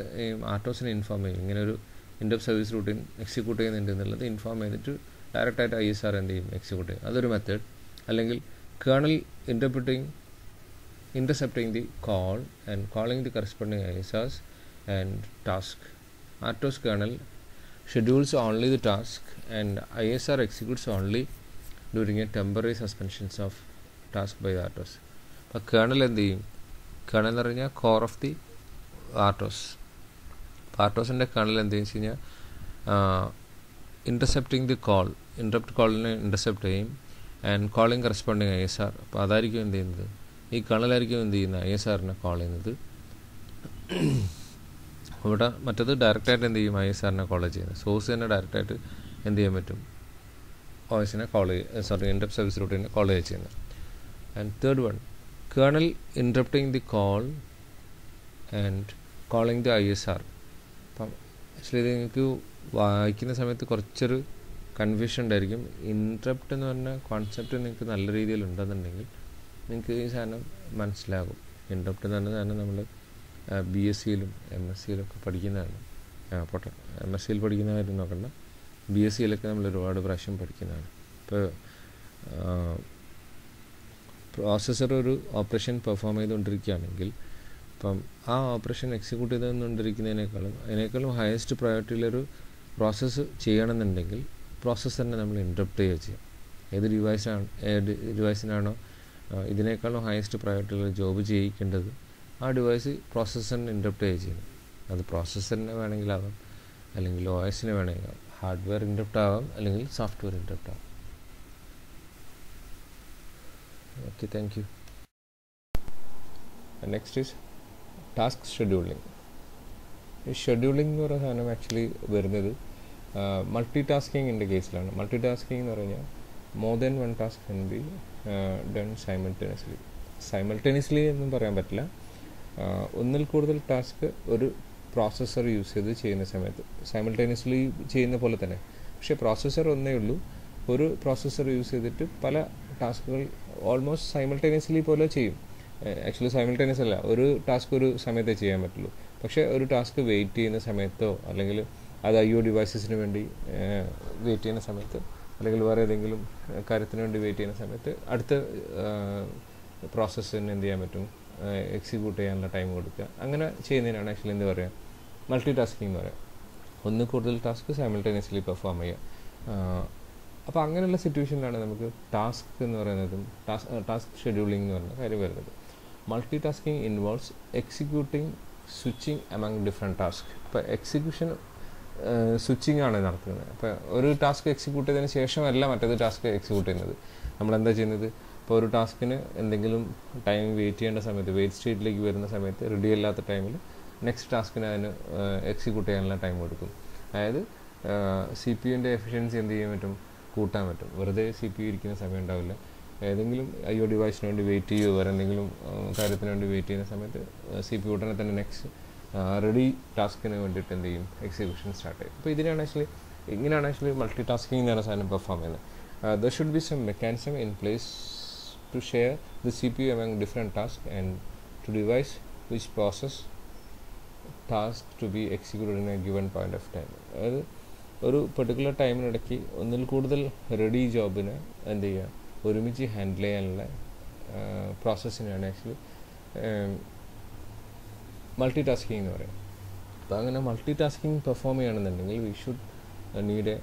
ആർട്ടോസിനെ inform ചെയ്യും, ഇങ്ങനെ ഒരു ഇൻട്രപ്റ്റ് സർവീസ് റൂട്ടീൻ എക്സിക്യൂട്ട് ചെയ്യുന്നുണ്ട് എന്നുള്ളത് ഇൻഫോം ചെയ്തിട്ട് ഡയറക്റ്റായിട്ട് ISR എന്ത് ചെയ്യും, എക്സിക്യൂട്ട് ചെയ്യും. അതൊരു മെത്തേഡ്. അല്ലെങ്കിൽ kernel intercepting the call and calling the corresponding ISRs and task. RTOS kernel schedules only the task and ISR executes only during a temporary suspensions of task by the RTOS. അപ്പോൾ kernel എന്ത് ചെയ്യും, kernel എന്ന് പറഞ്ഞാൽ core of the RTOS. ആർട്ടോസിൻ്റെ kernel എന്ത് വെച്ച് കഴിഞ്ഞാൽ intercepting the call, interrupt കോളിനെ ഇൻ്റർസെപ്റ്റ് ചെയ്യും. And calling corresponding ISR. അപ്പോൾ അതായിരിക്കും എന്ത് ചെയ്യുന്നത്, ഈ കേർണലായിരിക്കും എന്ത് ചെയ്യുന്നത്, ISRനെ കോൾ ചെയ്യുന്നത്. ഇവിടെ മറ്റത് ഡയറക്റ്റായിട്ട് എന്ത് ചെയ്യും, ISRനെ കോൾ ചെയ്യുന്നത്. സോഴ്സ് തന്നെ ഡയറക്റ്റായിട്ട് എന്ത് ചെയ്യാൻ പറ്റും, OSനെ കോൾ ചെയ്യുക, ഇൻട്രപ്റ്റ് സർവീസ് റൂട്ടിനെ കോൾ ചെയ്യുന്നത്. And third one, kernel interrupting the call and calling the ISR. അപ്പം ആക്ച്വലി ഇത് നിങ്ങൾക്ക് വായിക്കുന്ന സമയത്ത് കുറച്ചൊരു കൺഫ്യൂഷൻ ഉണ്ടായിരിക്കും. ഇൻട്രപ്റ്റ് എന്ന് പറഞ്ഞ കോൺസെപ്റ്റ് നിങ്ങൾക്ക് നല്ല രീതിയിൽ ഉണ്ടെന്നുണ്ടെങ്കിൽ നിങ്ങൾക്ക് ഈ സാധനം മനസ്സിലാകും. ഇൻട്രപ്റ്റ് എന്ന് പറഞ്ഞ സാധനം നമ്മൾ BScയിലും MScയിലും ഒക്കെ പഠിക്കുന്നതാണ്. പോട്ടെ, MScയിൽ പഠിക്കുന്ന കാര്യം നോക്കണ്ട, BScയിലൊക്കെ നമ്മൾ ഒരുപാട് പ്രാവശ്യം പഠിക്കുന്നതാണ്. ഇപ്പോൾ പ്രോസസ്സർ ഒരു ഓപ്പറേഷൻ പെർഫോം ചെയ്തുകൊണ്ടിരിക്കുകയാണെങ്കിൽ അപ്പം ആ ഓപ്പറേഷൻ എക്സിക്യൂട്ട് അതിനേക്കാളും ഹയസ്റ്റ് പ്രയോറിറ്റിയിലൊരു പ്രോസസ്സ് ചെയ്യണമെന്നുണ്ടെങ്കിൽ പ്രോസസ്സറിനെ നമ്മൾ ഇൻട്രപ്റ്റ് ചെയ്യുക ചെയ്യാം. ഏത് ഡിവൈസിനാണോ ഇതിനേക്കാളും ഹയസ്റ്റ് പ്രയോറിറ്റിയിൽ ജോബ് ചെയ്യിക്കേണ്ടത് ആ ഡിവൈസ് പ്രോസസ്സറിനെ ഇൻട്രപ്റ്റ് ചെയ്യുക ചെയ്യണം. അത് പ്രോസസ്സറിനെ വേണമെങ്കിലാവാം, അല്ലെങ്കിൽ OSനെ വേണമെങ്കിൽ ഹാർഡ്വെയർ ഇൻട്രപ്റ്റ് ആവാം, അല്ലെങ്കിൽ സോഫ്റ്റ്വെയർ ഇൻട്രപ്റ്റ് ആവാം. Okay, thank you. Next is task scheduling. ഈ ഷെഡ്യൂളിംഗ് എന്ന് പറയുന്ന സാധനം ആക്ച്വലി വരുന്നത് മൾട്ടി ടാസ്കിങ്ങിൻ്റെ കേസിലാണ്. മൾട്ടി ടാസ്കിങ് എന്ന് പറഞ്ഞാൽ more than one task can be done simultaneously എന്നും പറയാൻ പറ്റില്ല. ഒന്നിൽ കൂടുതൽ ടാസ്ക് ഒരു പ്രോസസ്സർ യൂസ് ചെയ്ത് ചെയ്യുന്ന സമയത്ത് സൈമൾട്ടേനിയസ്ലി ചെയ്യുന്ന പോലെ തന്നെ, പക്ഷേ പ്രോസസ്സർ ഒന്നേ ഉള്ളൂ. ഒരു പ്രോസസ്സർ യൂസ് ചെയ്തിട്ട് പല ടാസ്കുകൾ ഓൾമോസ്റ്റ് സൈമൾട്ടേനിയസ്ലി പോലെ ചെയ്യും. ആക്ച്വലി സൈമൾട്ടേനിയസ് അല്ല, ഒരു ടാസ്ക് ഒരു സമയത്തേ ചെയ്യാൻ പറ്റുള്ളൂ. പക്ഷേ ഒരു ടാസ്ക് വെയിറ്റ് ചെയ്യുന്ന സമയത്തോ അല്ലെങ്കിൽ അത് IO ഡിവൈസസിന് വേണ്ടി വെയിറ്റ് ചെയ്യുന്ന സമയത്ത് അല്ലെങ്കിൽ വേറെ ഏതെങ്കിലും കാര്യത്തിന് വേണ്ടി വെയിറ്റ് ചെയ്യുന്ന സമയത്ത് അടുത്ത പ്രോസസ്സിന് എന്ത് ചെയ്യാൻ പറ്റും, എക്സിക്യൂട്ട് ചെയ്യാനുള്ള ടൈം കൊടുക്കുക. അങ്ങനെ ചെയ്യുന്നതിനാണ് ആക്ച്വലി എന്ത് പറയുക, മൾട്ടി ടാസ്കിങ് എന്ന് പറയുക. ഒന്ന് കൂടുതൽ ടാസ്ക് സൈമൾട്ടേനിയസ്ലി പെർഫോം ചെയ്യുക. അപ്പോൾ അങ്ങനെയുള്ള സിറ്റുവേഷനിലാണ് നമുക്ക് ടാസ്ക് എന്ന് പറയുന്നതും ടാസ്ക് ഷെഡ്യൂളിംഗ് എന്ന് പറയുന്ന കാര്യം വരുന്നത്. Multi tasking involves executing switching among different task. ഇപ്പോൾ എക്സിക്യൂഷൻ സ്വിച്ചിങ് ആണ് നടത്തുന്നത്. അപ്പോൾ ഒരു ടാസ്ക് എക്സിക്യൂട്ട് ചെയ്തതിന് ശേഷമല്ല മറ്റേത് ടാസ്ക് എക്സിക്യൂട്ട് ചെയ്യുന്നത്. നമ്മളെന്താ ചെയ്യുന്നത്, ഇപ്പോൾ ഒരു ടാസ്കിന് എന്തെങ്കിലും ടൈം വെയിറ്റ് ചെയ്യേണ്ട സമയത്ത്, വെയിറ്റ് സ്റ്റേറ്റിലേക്ക് വരുന്ന സമയത്ത് റെഡി അല്ലാത്ത ടൈമിൽ നെക്സ്റ്റ് ടാസ്കിന് അതിന് എക്സിക്യൂട്ട് ചെയ്യാനുള്ള ടൈം കൊടുക്കും. അതായത് CPUവിൻ്റെ എഫിഷ്യൻസി എന്ത് ചെയ്യാൻ പറ്റും, കൂട്ടാൻ പറ്റും. വെറുതെ CPU ഇരിക്കുന്ന സമയം ഉണ്ടാവില്ല. ഏതെങ്കിലും IO ഡിവൈസിന് വേണ്ടി വെയിറ്റ് ചെയ്യുകയോ വേറെ എന്തെങ്കിലും കാര്യത്തിന് വേണ്ടി വെയിറ്റ് ചെയ്യുന്ന സമയത്ത് CPU ഉടനെ തന്നെ നെക്സ്റ്റ് റെഡി ടാസ്കിന് വേണ്ടിയിട്ട് എന്ത് ചെയ്യും, എക്സിക്യൂഷൻ സ്റ്റാർട്ട് ചെയ്യും. അപ്പോൾ ഇങ്ങനെയാണ് ആക്ച്വലി മൾട്ടി ടാസ്കിങ് എന്ന് പറയുന്ന സാധനം പെർഫോം ചെയ്യുന്നത്. There should be some mechanism in place to share the CPU among different tasks and to devise which process task to be executed in a given point of time. അതായത് ഒരു particular ടൈമിനിടയ്ക്ക് ഒന്നിൽ കൂടുതൽ ready ജോബിനെ എന്ത് ചെയ്യുക, ഒരുമിച്ച് handle ചെയ്യാനുള്ള പ്രോസസ്സിനാണ് actually multi tasking എന്ന് പറയുന്നത്. അപ്പോൾ അങ്ങനെ മൾട്ടി ടാസ്കിങ് പെർഫോം ചെയ്യണമെന്നുണ്ടെങ്കിൽ we should need a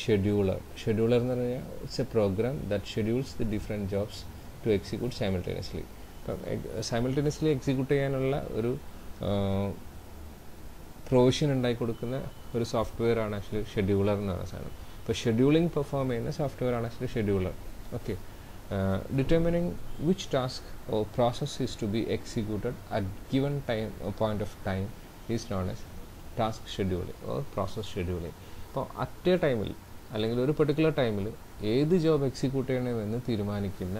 scheduler എന്ന് പറഞ്ഞാൽ it's a program that schedules the different jobs to execute simultaneously. അപ്പം സൈമൾട്ടേനിയസ്ലി എക്സിക്യൂട്ട് ചെയ്യാനുള്ള ഒരു പ്രൊവിഷൻ ഉണ്ടാക്കി കൊടുക്കുന്ന ഒരു സോഫ്റ്റ്വെയർ ആണ് ആക്ച്വലി ഷെഡ്യൂളർ എന്ന് പറയുന്ന സാധനം. ഇപ്പോൾ ഷെഡ്യൂളിംഗ് പെർഫോം ചെയ്യുന്ന സോഫ്റ്റ്വെയർ ആണ് actually scheduler. Okay, determining which task or process is to be executed at given time point of time is known as task scheduling or process scheduling. അപ്പോൾ at a ടൈമിൽ അല്ലെങ്കിൽ ഒരു particular ടൈമിൽ ഏത് job execute ചെയ്യണമെന്ന് തീരുമാനിക്കുന്ന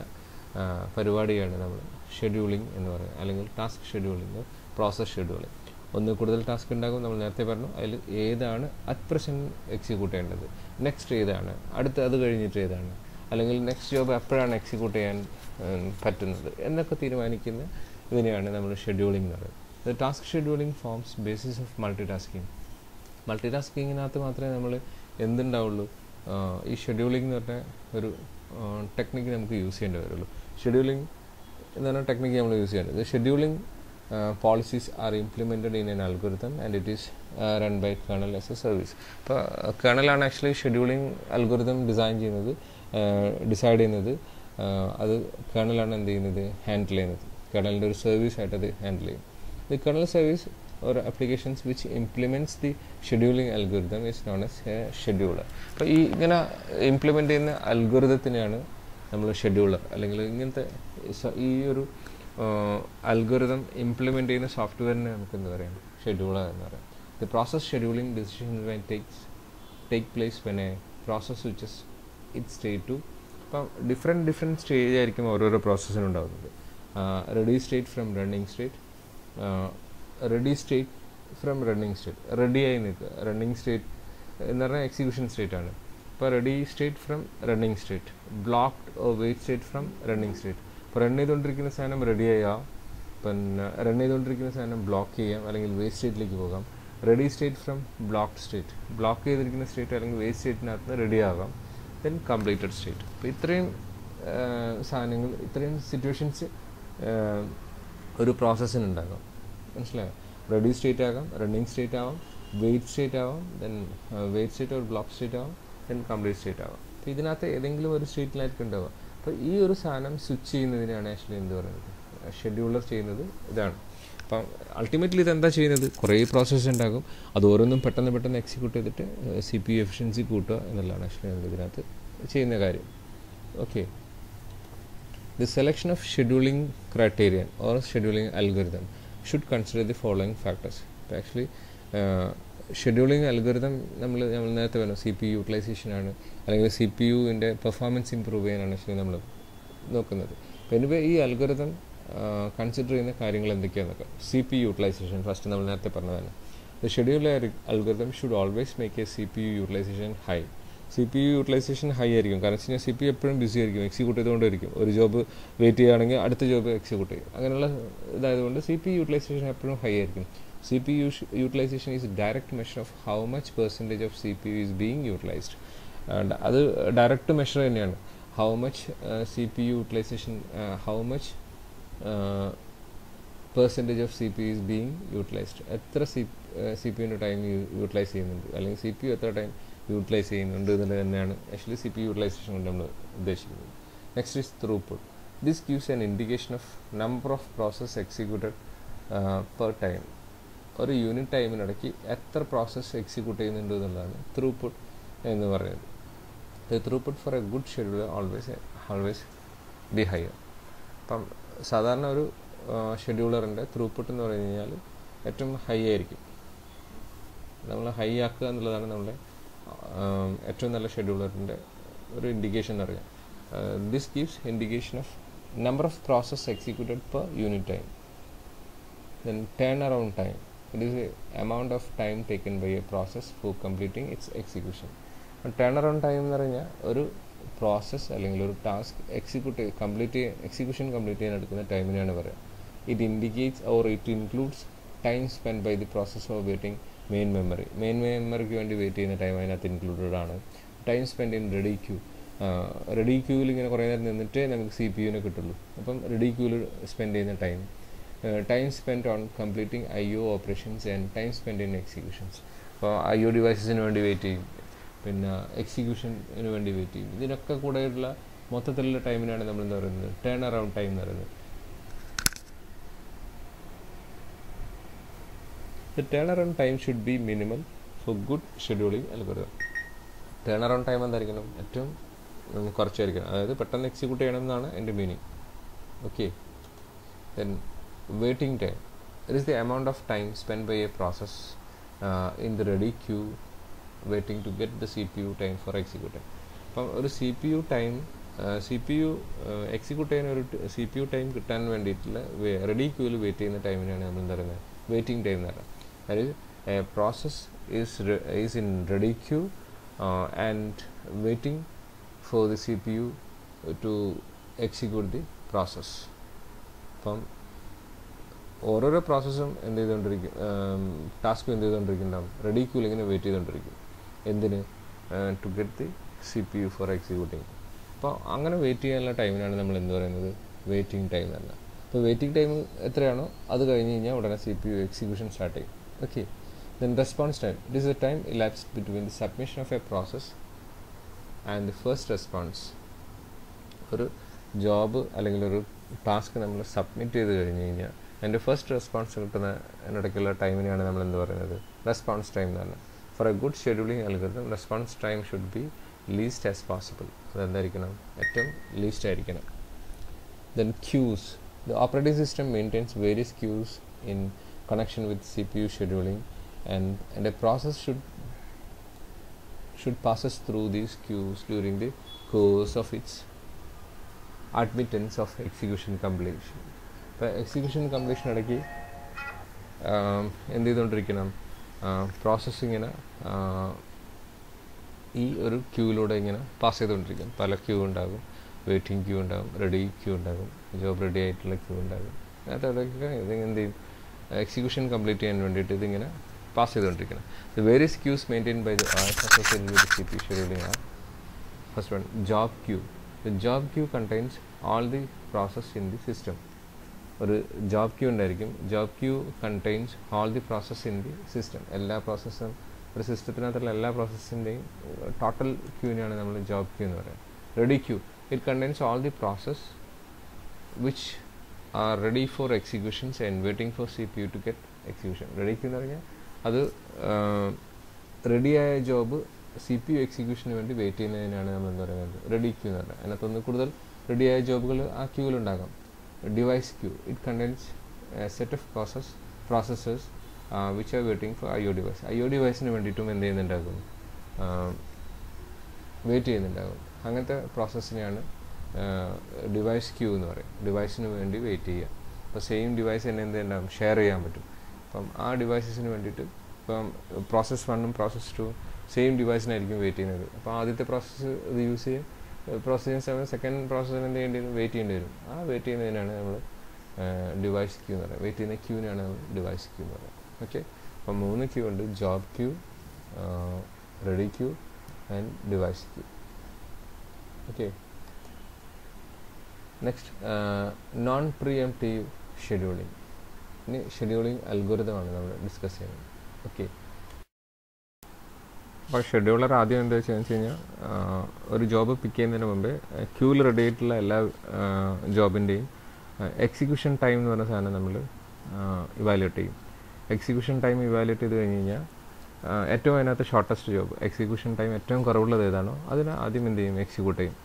പരിപാടിയാണ് നമ്മൾ ഷെഡ്യൂളിംഗ് എന്ന് പറയുന്നത്, അല്ലെങ്കിൽ ടാസ്ക് ഷെഡ്യൂളിംഗ്, പ്രോസസ് ഷെഡ്യൂളിംഗ്. ഒന്ന് കൂടുതൽ ടാസ്ക് ഉണ്ടാകും, നമ്മൾ നേരത്തെ പറഞ്ഞു. അതിൽ ഏതാണ് അറ്റ് പ്രസൻറ്റ് എക്സിക്യൂട്ട് ചെയ്യേണ്ടത്, നെക്സ്റ്റ് ഏതാണ്, അത് കഴിഞ്ഞിട്ട് ഏതാണ്, അല്ലെങ്കിൽ നെക്സ്റ്റ് ജോബ് എപ്പോഴാണ് എക്സിക്യൂട്ട് ചെയ്യാൻ പറ്റുന്നത് എന്നൊക്കെ തീരുമാനിക്കുന്ന ഇതിനെയാണ് നമ്മൾ ഷെഡ്യൂളിംഗ് എന്ന് പറയുന്നത്. Task scheduling forms basis of multi tasking. Multi ടാസ്കിങ്ങിനകത്ത് മാത്രമേ നമ്മൾ എന്തുണ്ടാവുള്ളൂ, ഈ ഷെഡ്യൂളിംഗ് എന്ന് പറഞ്ഞ ഒരു ടെക്നിക്ക് നമുക്ക് യൂസ് ചെയ്യേണ്ടി വരുള്ളൂ. ഷെഡ്യൂളിംഗ് എന്ന് പറഞ്ഞ ടെക്നിക്ക് നമ്മൾ യൂസ് ചെയ്യേണ്ടത് scheduling policies are implemented in an algorithm and it is run by kernel as a service. ഇപ്പോൾ കേണലാണ് ആക്ച്വലി ഷെഡ്യൂളിംഗ് അൽഗോരിതം ഡിസൈഡ് ചെയ്യുന്നത്. അത് കേണലാണ് എന്ത് ചെയ്യുന്നത്, ഹാൻഡിൽ ചെയ്യുന്നത്. കേണലിൻ്റെ ഒരു സർവീസ് ആയിട്ട് അത് ഹാൻഡിൽ ചെയ്യും. The colonel service or applications which implements the scheduling algorithm is known as a scheduler. അപ്പോൾ ഈ ഇങ്ങനെ ഇംപ്ലിമെൻ്റ് ചെയ്യുന്ന അൽഗോരിതത്തിനെയാണ് നമ്മൾ ഷെഡ്യൂളർ, അല്ലെങ്കിൽ ഇങ്ങനത്തെ ഈ ഒരു അൽഗോരിതം ഇംപ്ലിമെൻ്റ് ചെയ്യുന്ന സോഫ്റ്റ്വെയറിനെ നമുക്ക് എന്ത് പറയാം, ഷെഡ്യൂളർ എന്ന് പറയാം. The process scheduling decision take place when a process switches it state to. അപ്പം ഡിഫറെൻറ്റ് സ്റ്റേജ് ആയിരിക്കും ഓരോരോ പ്രോസസ്സിനുണ്ടാകുന്നത്. Ready state from running state, ready state from running state, റെഡിയായി നിൽക്കുക. റണ്ണിങ് സ്റ്റേറ്റ് എന്ന് പറഞ്ഞാൽ എക്സിക്യൂഷൻ സ്റ്റേറ്റ് ആണ്. ഇപ്പോൾ ready state from running state, blocked or wait state from running state. ഇപ്പോൾ റൺ ചെയ്തുകൊണ്ടിരിക്കുന്ന സാധനം റെഡി ആയാം, പിന്നെ റൺ ചെയ്തുകൊണ്ടിരിക്കുന്ന സാധനം ബ്ലോക്ക് ചെയ്യാം, അല്ലെങ്കിൽ വേസ്റ്റ് സ്റ്റേറ്റിലേക്ക് പോകാം. Ready state from blocked state, block ചെയ്തിരിക്കുന്ന സ്റ്റേറ്റ് അല്ലെങ്കിൽ വേസ്റ്റ് സ്റ്റേറ്റിനകത്ത് റെഡി ആകാം. Then completed state. അപ്പോൾ ഇത്രയും സാധനങ്ങൾ, ഇത്രയും സിറ്റുവേഷൻസ് ഒരു പ്രോസസ്സിനുണ്ടാകാം. മനസ്സിലായോ? റെഡി സ്റ്റേറ്റ് ആകാം, റണ്ണിങ് സ്റ്റേറ്റ് ആവാം, വെയിറ്റ് സ്റ്റേറ്റ് ആവാം, ദെൻ വെയിറ്റ് സ്റ്റേറ്റ് ഒരു ബ്ലോക്ക് സ്റ്റേറ്റ് ആവാം, ദെൻ കംപ്ലീറ്റ് സ്റ്റേറ്റ് ആവാം. അപ്പോൾ ഇതിനകത്ത് ഏതെങ്കിലും ഒരു സ്റ്റേറ്റിലായിരിക്കും ഉണ്ടാവുക. അപ്പോൾ ഈ ഒരു സാധനം സ്വിച്ച് ചെയ്യുന്നതിനാണ് ആക്ച്വലി എന്ത് പറയുന്നത്, ഷെഡ്യൂളർ ചെയ്യുന്നത് ഇതാണ്. അപ്പം അൾട്ടിമേറ്റ്ലി ഇതെന്താ ചെയ്യുന്നത്, കുറേ പ്രോസസ്സ് ഉണ്ടാകും, അത് ഓരോന്നും പെട്ടെന്ന് എക്സിക്യൂട്ട് ചെയ്തിട്ട് CPU എഫിഷ്യൻസി കൂട്ടുക എന്നുള്ളതാണ് ആക്ച്വലി ഇതിനകത്ത് ചെയ്യുന്ന കാര്യം. Okay, the selection of scheduling criterion or scheduling algorithm should consider the following factors. ഇപ്പോൾ ആക്ച്വലി ഷെഡ്യൂളിംഗ് അൽഗോരിതം നമ്മൾ നേരത്തെ പറഞ്ഞു CPU യൂട്ടിലൈസേഷനാണ്, അല്ലെങ്കിൽ CPUവിൻ്റെ പെർഫോമൻസ് ഇമ്പ്രൂവ് ചെയ്യാനാണ് ആക്ച്വലി നമ്മൾ നോക്കുന്നത്. അപ്പോൾ എനിവേ ഈ അൽഗോരിതം കൺസിഡർ ചെയ്യുന്ന കാര്യങ്ങൾ എന്തൊക്കെയാണെന്നൊക്കെ. CPU യൂട്ടിലൈസേഷൻ ഫസ്റ്റ് നമ്മൾ നേരത്തെ പറഞ്ഞതാണ്. The scheduler algorithm should always make a CPU utilization high. CPU utilization high ആയിരിക്കും, കാരണം വെച്ച് കഴിഞ്ഞാൽ CPU എപ്പോഴും ബിസി ആയിരിക്കും, എക്സിക്യൂട്ട് ചെയ്തുകൊണ്ടിരിക്കും. ഒരു ജോബ് വെയിറ്റ് ചെയ്യുകയാണെങ്കിൽ അടുത്ത ജോബ് എക്സിക്യൂട്ട് ചെയ്യും. അങ്ങനെയുള്ള ഇതായതുകൊണ്ട് CPU യൂട്ടിലൈസേഷൻ എപ്പോഴും ഹൈ ആയിരിക്കും. CPU utilization is direct measure of how much percentage of CPU is being utilized. And അത് ഡയറക്റ്റ് മെഷർ തന്നെയാണ്. How much CPU utilization, how much percentage of CPU is being utilized. എത്ര CPUൻ്റെ time utilise ചെയ്യുന്നുണ്ട്, അല്ലെങ്കിൽ CPU എത്ര time utilise ചെയ്യുന്നുണ്ട് എന്നുള്ളത് തന്നെയാണ് actually CPU utilisation കൊണ്ട് നമ്മൾ ഉദ്ദേശിക്കുന്നത്. Next is throughput. This gives an indication of number of process executed per time. ഒരു യൂണിറ്റ് ടൈമിനിടയ്ക്ക് എത്ര പ്രോസസ്സ് എക്സിക്യൂട്ട് ചെയ്യുന്നുണ്ട് എന്നുള്ളതാണ് ത്രൂപുട്ട് എന്ന് പറയുന്നത്. The throughput for a good scheduler always be higher. അപ്പം സാധാരണ ഒരു ഷെഡ്യൂളറിൻ്റെ ത്രൂപുട്ട് എന്ന് പറഞ്ഞു കഴിഞ്ഞാൽ ഏറ്റവും ഹൈ ആയിരിക്കും. നമ്മൾ ഹൈ ആക്കുക എന്നുള്ളതാണ് നമ്മുടെ ഏറ്റവും നല്ല ഷെഡ്യൂളറിൻ്റെ ഒരു ഇൻഡിക്കേഷൻ എന്ന് പറയാം. This gives indication of number of process executed per unit time. Then turn around time. It is the amount of time taken by a process for completing its execution. Turn around time എന്ന് പറഞ്ഞാൽ ഒരു process അല്ലെങ്കിൽ ഒരു task execution complete ചെയ്യാൻ എടുക്കുന്ന ടൈമിനാണ് പറയുക. It indicates or it includes time spend by the process of waiting main മെമ്മറിക്ക് വേണ്ടി വെയിറ്റ് ചെയ്യുന്ന ടൈം അതിനകത്ത് ഇൻക്ലൂഡഡ് ആണ്. ടൈം സ്പെൻഡ് ഇൻ റെഡി ക്യൂവിൽ ഇങ്ങനെ കുറേ നേരം നിന്നിട്ടേ നമുക്ക് CPUവിനെ കിട്ടുള്ളൂ. അപ്പം റെഡി ക്യൂവിൽ സ്പെൻഡ് ചെയ്യുന്ന time, time spent on completing IO operations and time spent in executions. അപ്പോൾ IO ഡിവൈസസിന് വേണ്ടി വെയിറ്റ് ചെയ്യും, പിന്നെ എക്സിക്യൂഷന് വേണ്ടി വെയിറ്റ് ചെയ്യും. ഇതിനൊക്കെ കൂടെയുള്ള മൊത്തത്തിലുള്ള ടൈമിനാണ് നമ്മൾ എന്താ പറയുന്നത്, ടേൺ അറൗണ്ട് ടൈം എന്ന് പറയുന്നത്. The turnaround time should be minimal for good scheduling algorithm. Turn around time എന്തായിരിക്കണം, ഏറ്റവും കുറച്ചായിരിക്കണം, അതായത് പെട്ടെന്ന് എക്സിക്യൂട്ട് ചെയ്യണം എന്നാണ് എൻ്റെ meaning. Okay. Then waiting time. It is the amount of time spent by a process in the ready queue waiting to get the CPU time for executing. അപ്പം ഒരു CPU time execute ചെയ്യുന്ന ഒരു CPU time കിട്ടാൻ വേണ്ടിയിട്ടുള്ള ready ക്യൂവിൽ wait ചെയ്യുന്ന ടൈമിനാണ് നമ്മൾ എന്താ പറയുന്നത്, വെയിറ്റിംഗ് ടൈം എന്ന് പറയുന്നത്. അതായത് a process is in ready queue and waiting for the CPU to execute the process. അപ്പം ഓരോരോ പ്രോസസ്സും എന്ത് ചെയ്തുകൊണ്ടിരിക്കും, ടാസ്കും എന്ത് ചെയ്തുകൊണ്ടിരിക്കുന്നുണ്ടാവും, റെഡി ക്യൂവിൽ ഇങ്ങനെ വെയിറ്റ് ചെയ്തുകൊണ്ടിരിക്കും. എന്തിന്, to get the CPU for executing. അപ്പോൾ അങ്ങനെ വെയിറ്റ് ചെയ്യാനുള്ള ടൈമിനാണ് നമ്മൾ എന്ത് പറയുന്നത്, വെയിറ്റിംഗ് ടൈം എന്ന് പറഞ്ഞാൽ. അപ്പോൾ വെയിറ്റിംഗ് ടൈം എത്രയാണോ അത് കഴിഞ്ഞ് കഴിഞ്ഞാൽ ഉടനെ CPU എക്സിക്യൂഷൻ സ്റ്റാർട്ട് ചെയ്യും. Okay. Then response time. It is the time elapsed between the submission of a process and the first response. ഒരു ജോബ് അല്ലെങ്കിൽ ഒരു ടാസ്ക് നമ്മൾ സബ്മിറ്റ് ചെയ്ത് കഴിഞ്ഞ് കഴിഞ്ഞാൽ അതിൻ്റെ ഫസ്റ്റ് റെസ്പോൺസ് കിട്ടുന്ന ഇടയ്ക്കുള്ള ടൈമിനെയാണ് നമ്മൾ എന്ത് പറയുന്നത്, റെസ്പോൺസ് ടൈം എന്ന് പറഞ്ഞാൽ. For a good scheduling algorithm response time should be least as possible. അതെന്തായിരിക്കണം, ഏറ്റവും ലീസ്റ്റ് ആയിരിക്കണം. Then queues. The operating system maintains various queues in connection with CPU scheduling, and a process should passes through these queues during the course of its admittance of execution completion. അപ്പോൾ execution completion ഇടയ്ക്ക് എന്ത് ചെയ്തുകൊണ്ടിരിക്കണം, പ്രോസസ്സിങ്ങിനെ ഈ ഒരു ക്യൂവിലൂടെ ഇങ്ങനെ pass ചെയ്തുകൊണ്ടിരിക്കും. പല Q ഉണ്ടാകും, വെയിറ്റിംഗ് ക്യൂ ഉണ്ടാകും, റെഡി ക്യൂ ഉണ്ടാകും, ജോബ് റെഡി ആയിട്ടുള്ള ക്യൂ ഉണ്ടാകും. അതിനകത്ത് ഇടയ്ക്ക് ഇതിങ്ങനെ എന്ത് ചെയ്യും, എക്സിക്യൂഷൻ കംപ്ലീറ്റ് ചെയ്യാൻ വേണ്ടിയിട്ട് ഇതിങ്ങനെ പാസ് ചെയ്തുകൊണ്ടിരിക്കണം. The various queues maintained by the OS associated with the CPU scheduling are: first one, job queue. The job queue contains all the process in the system. ഒരു ജോബ് ക്യൂ ഉണ്ടായിരിക്കും. Job queue contains all the process in the system. എല്ലാ പ്രോസസ്സും ഒരു സിസ്റ്റത്തിനകത്തുള്ള എല്ലാ പ്രോസസ്സിൻ്റെയും total ക്യൂവിനെയാണ് നമ്മൾ job queue എന്ന് പറയുന്നത്. Ready queue. It contains all the process which are ready for executions and waiting for CPU to get execution. Ready queue എന്ന് പറഞ്ഞാൽ അത് റെഡിയായ ജോബ് CPU എക്സിക്യൂഷന് വേണ്ടി വെയിറ്റ് ചെയ്യുന്നതിനാണ് നമ്മൾ എന്താ പറയുന്നത്, റെഡി ക്യൂ എന്ന് പറയുന്നത്. അതിനകത്തൊന്ന് കൂടുതൽ റെഡിയായ ജോബുകൾ ആ ക്യൂവിലുണ്ടാകാം. Device queue. It contains a set of processes which are waiting for IO device. IO deviceന് വേണ്ടിയിട്ടും എന്ത് ചെയ്യുന്നുണ്ടാകും, വെയിറ്റ് ചെയ്യുന്നുണ്ടാകും. അങ്ങനത്തെ പ്രോസസ്സിനെയാണ് ഡിവൈസ് ക്യൂ എന്ന് പറയും. ഡിവൈസിന് വേണ്ടി വെയിറ്റ് ചെയ്യുക. അപ്പോൾ സെയിം ഡിവൈസ് തന്നെ എന്ത് ഉണ്ടാകും, ഷെയർ ചെയ്യാൻ പറ്റും. അപ്പം ആ ഡിവൈസസിന് വേണ്ടിയിട്ട് ഇപ്പം പ്രോസസ് 1ഉം പ്രോസസ് 2ഉം സെയിം ഡിവൈസിനായിരിക്കും വെയിറ്റ് ചെയ്യുന്നത്. അപ്പോൾ ആദ്യത്തെ പ്രോസസ്സ് ഇത് യൂസ് ചെയ്യും, പ്രോസസ്സിങ് സമയം സെക്കൻഡ് പ്രോസസ്സിന് എന്ത് ചെയ്യേണ്ടി വരും, വെയിറ്റ് ചെയ്യേണ്ടി വരും. ആ വെയിറ്റ് ചെയ്യുന്നതിനാണ് നമ്മൾ ഡിവൈസ് ക്യൂ എന്ന് പറയുന്നത്. വെയിറ്റ് ചെയ്യുന്ന ക്യൂവിനാണ് നമ്മൾ ഡിവൈസ് ക്യൂ എന്ന് പറയുന്നത്. ഓക്കെ. അപ്പം 3 ക്യൂ ഉണ്ട്: job queue, ready queue and device queue. Okay. Next, non preemptive scheduling. ഇനി ഷെഡ്യൂളിംഗ് അൽഗോരിതമാണ് നമ്മൾ ഡിസ്കസ് ചെയ്യുന്നത്. ഓക്കെ. അപ്പോൾ ഷെഡ്യൂളർ ആദ്യം എന്താ വെച്ച് കഴിഞ്ഞാൽ ഒരു ജോബ് പിക്ക് ചെയ്യുന്നതിന് മുമ്പേ ക്യൂവിൽ റെഡി ആയിട്ടുള്ള എല്ലാ ജോബിൻ്റെയും എക്സിക്യൂഷൻ ടൈം എന്ന് പറഞ്ഞ സാധനം നമ്മൾ ഇവാലുവേറ്റ് ചെയ്യും. എക്സിക്യൂഷൻ ടൈം ഇവാലുവേറ്റ് ചെയ്ത് കഴിഞ്ഞ് കഴിഞ്ഞാൽ ഏറ്റവും അതിനകത്ത് ഷോർട്ടസ്റ്റ് ജോബ്, എക്സിക്യൂഷൻ ടൈം ഏറ്റവും കുറവുള്ളത് ഏതാണോ അതിന് ആദ്യം എന്ത് ചെയ്യും, എക്സിക്യൂട്ട് ചെയ്യും.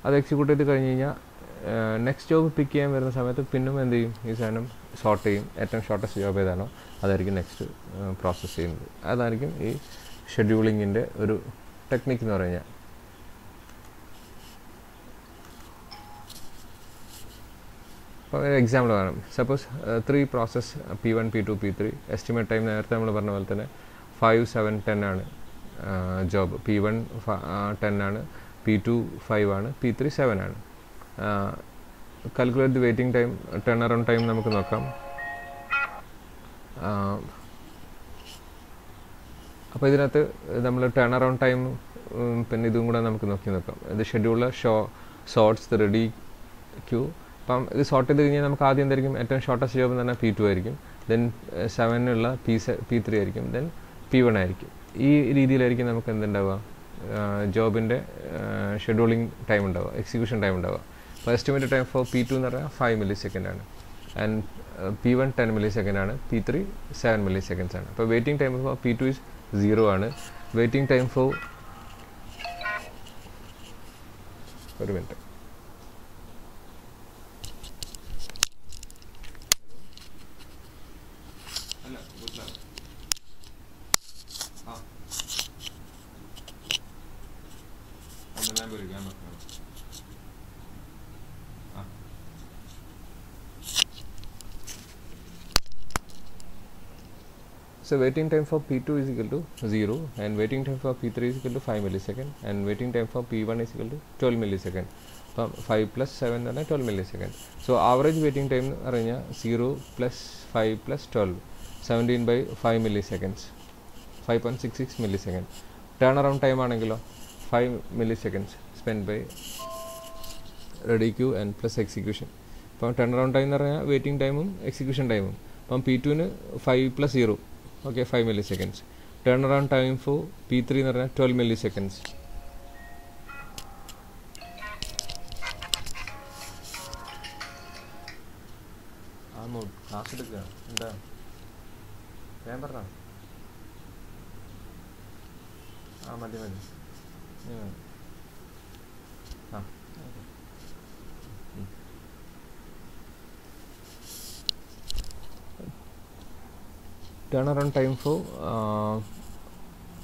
അത് എക്സിക്യൂട്ട് ചെയ്ത് കഴിഞ്ഞ് കഴിഞ്ഞാൽ നെക്സ്റ്റ് ജോബ് പിക്ക് ചെയ്യാൻ വരുന്ന സമയത്ത് പിന്നും എന്ത് ചെയ്യും, ഈ സാധനം സോർട്ട് ചെയ്യും. ഏറ്റവും ഷോർട്ടസ്റ്റ് ജോബ് ഏതാണോ അതായിരിക്കും നെക്സ്റ്റ് പ്രോസസ്സ് ചെയ്യുന്നത്. അതായിരിക്കും ഈ ഷെഡ്യൂളിങ്ങിൻ്റെ ഒരു ടെക്നിക്ക് എന്ന് പറഞ്ഞാൽ. അപ്പോൾ ഒരു എക്സാമ്പിൾ പറയാം. Suppose 3 process P1, P2, P3. Estimate time നേരത്തെ നമ്മൾ പറഞ്ഞ പോലെ തന്നെ 5, 7, 10 ആണ് ജോബ്. P1 10 ആണ്, P2 5 ആണ്, P3 7 ആണ്. Calculate the waiting time, turn around time നമുക്ക് നോക്കാം. അപ്പോൾ ഇതിനകത്ത് നമ്മൾ ടേൺ അറൗണ്ട് ടൈം പിന്നെ ഇതും കൂടെ നമുക്ക് നോക്കാം. ഇത് scheduler sorts the ready queue അപ്പം ഇത് സോർട്ട് ചെയ്ത് കഴിഞ്ഞാൽ നമുക്ക് ആദ്യം എന്തായിരിക്കും ഏറ്റവും ഷോർട്ടസ്റ്റ് ജോബ് എന്ന് പറഞ്ഞാൽ P2 ആയിരിക്കും, ദെൻ 7 P3 ആയിരിക്കും, ദെൻ P1 ആയിരിക്കും. ഈ രീതിയിലായിരിക്കും നമുക്ക് എന്തുണ്ടാവുക, ജോബിൻ്റെ ഷെഡ്യൂളിംഗ് ടൈം ഉണ്ടാവുക, എക്സിക്യൂഷൻ ടൈം ഉണ്ടാവുക. അപ്പോൾ എസ്റ്റിമേറ്റഡ് ടൈം ഫോർ P2 എന്ന് പറഞ്ഞാൽ 5 millisecond ആണ്, ആൻഡ് P1 10 millisecond ആണ്, P3 7 milliseconds ആണ്. അപ്പോൾ waiting time for P2 is 0 ആണ്. വെയിറ്റിംഗ് ടൈം ഫോർ ഒരു minute So waiting time for P2 is equal to 0, and waiting time for P3 is equal to 5 millisecond, and waiting time for P1 is equal to 12 millisecond. 5 plus 7 എന്ന് പറഞ്ഞാൽ 12 millisecond. So average waiting time എന്ന് പറഞ്ഞാൽ 0 plus 5 plus 12, 17 by 5 milliseconds, 5.66 millisecond. Turn around time ആണെങ്കിലോ 5 milliseconds spent by ready queue and plus execution. അപ്പം turn around time എന്ന് പറഞ്ഞാൽ waiting ടൈമും execution ടൈമും. അപ്പം P2ന് 5 plus 0, okay, 5 milliseconds. Turn around time for P3 എന്ന് പറഞ്ഞാൽ 12 milliseconds. ക്ലാസ് എടുക്കുക എന്താ ഞാൻ പറഞ്ഞ മതി Turn around time for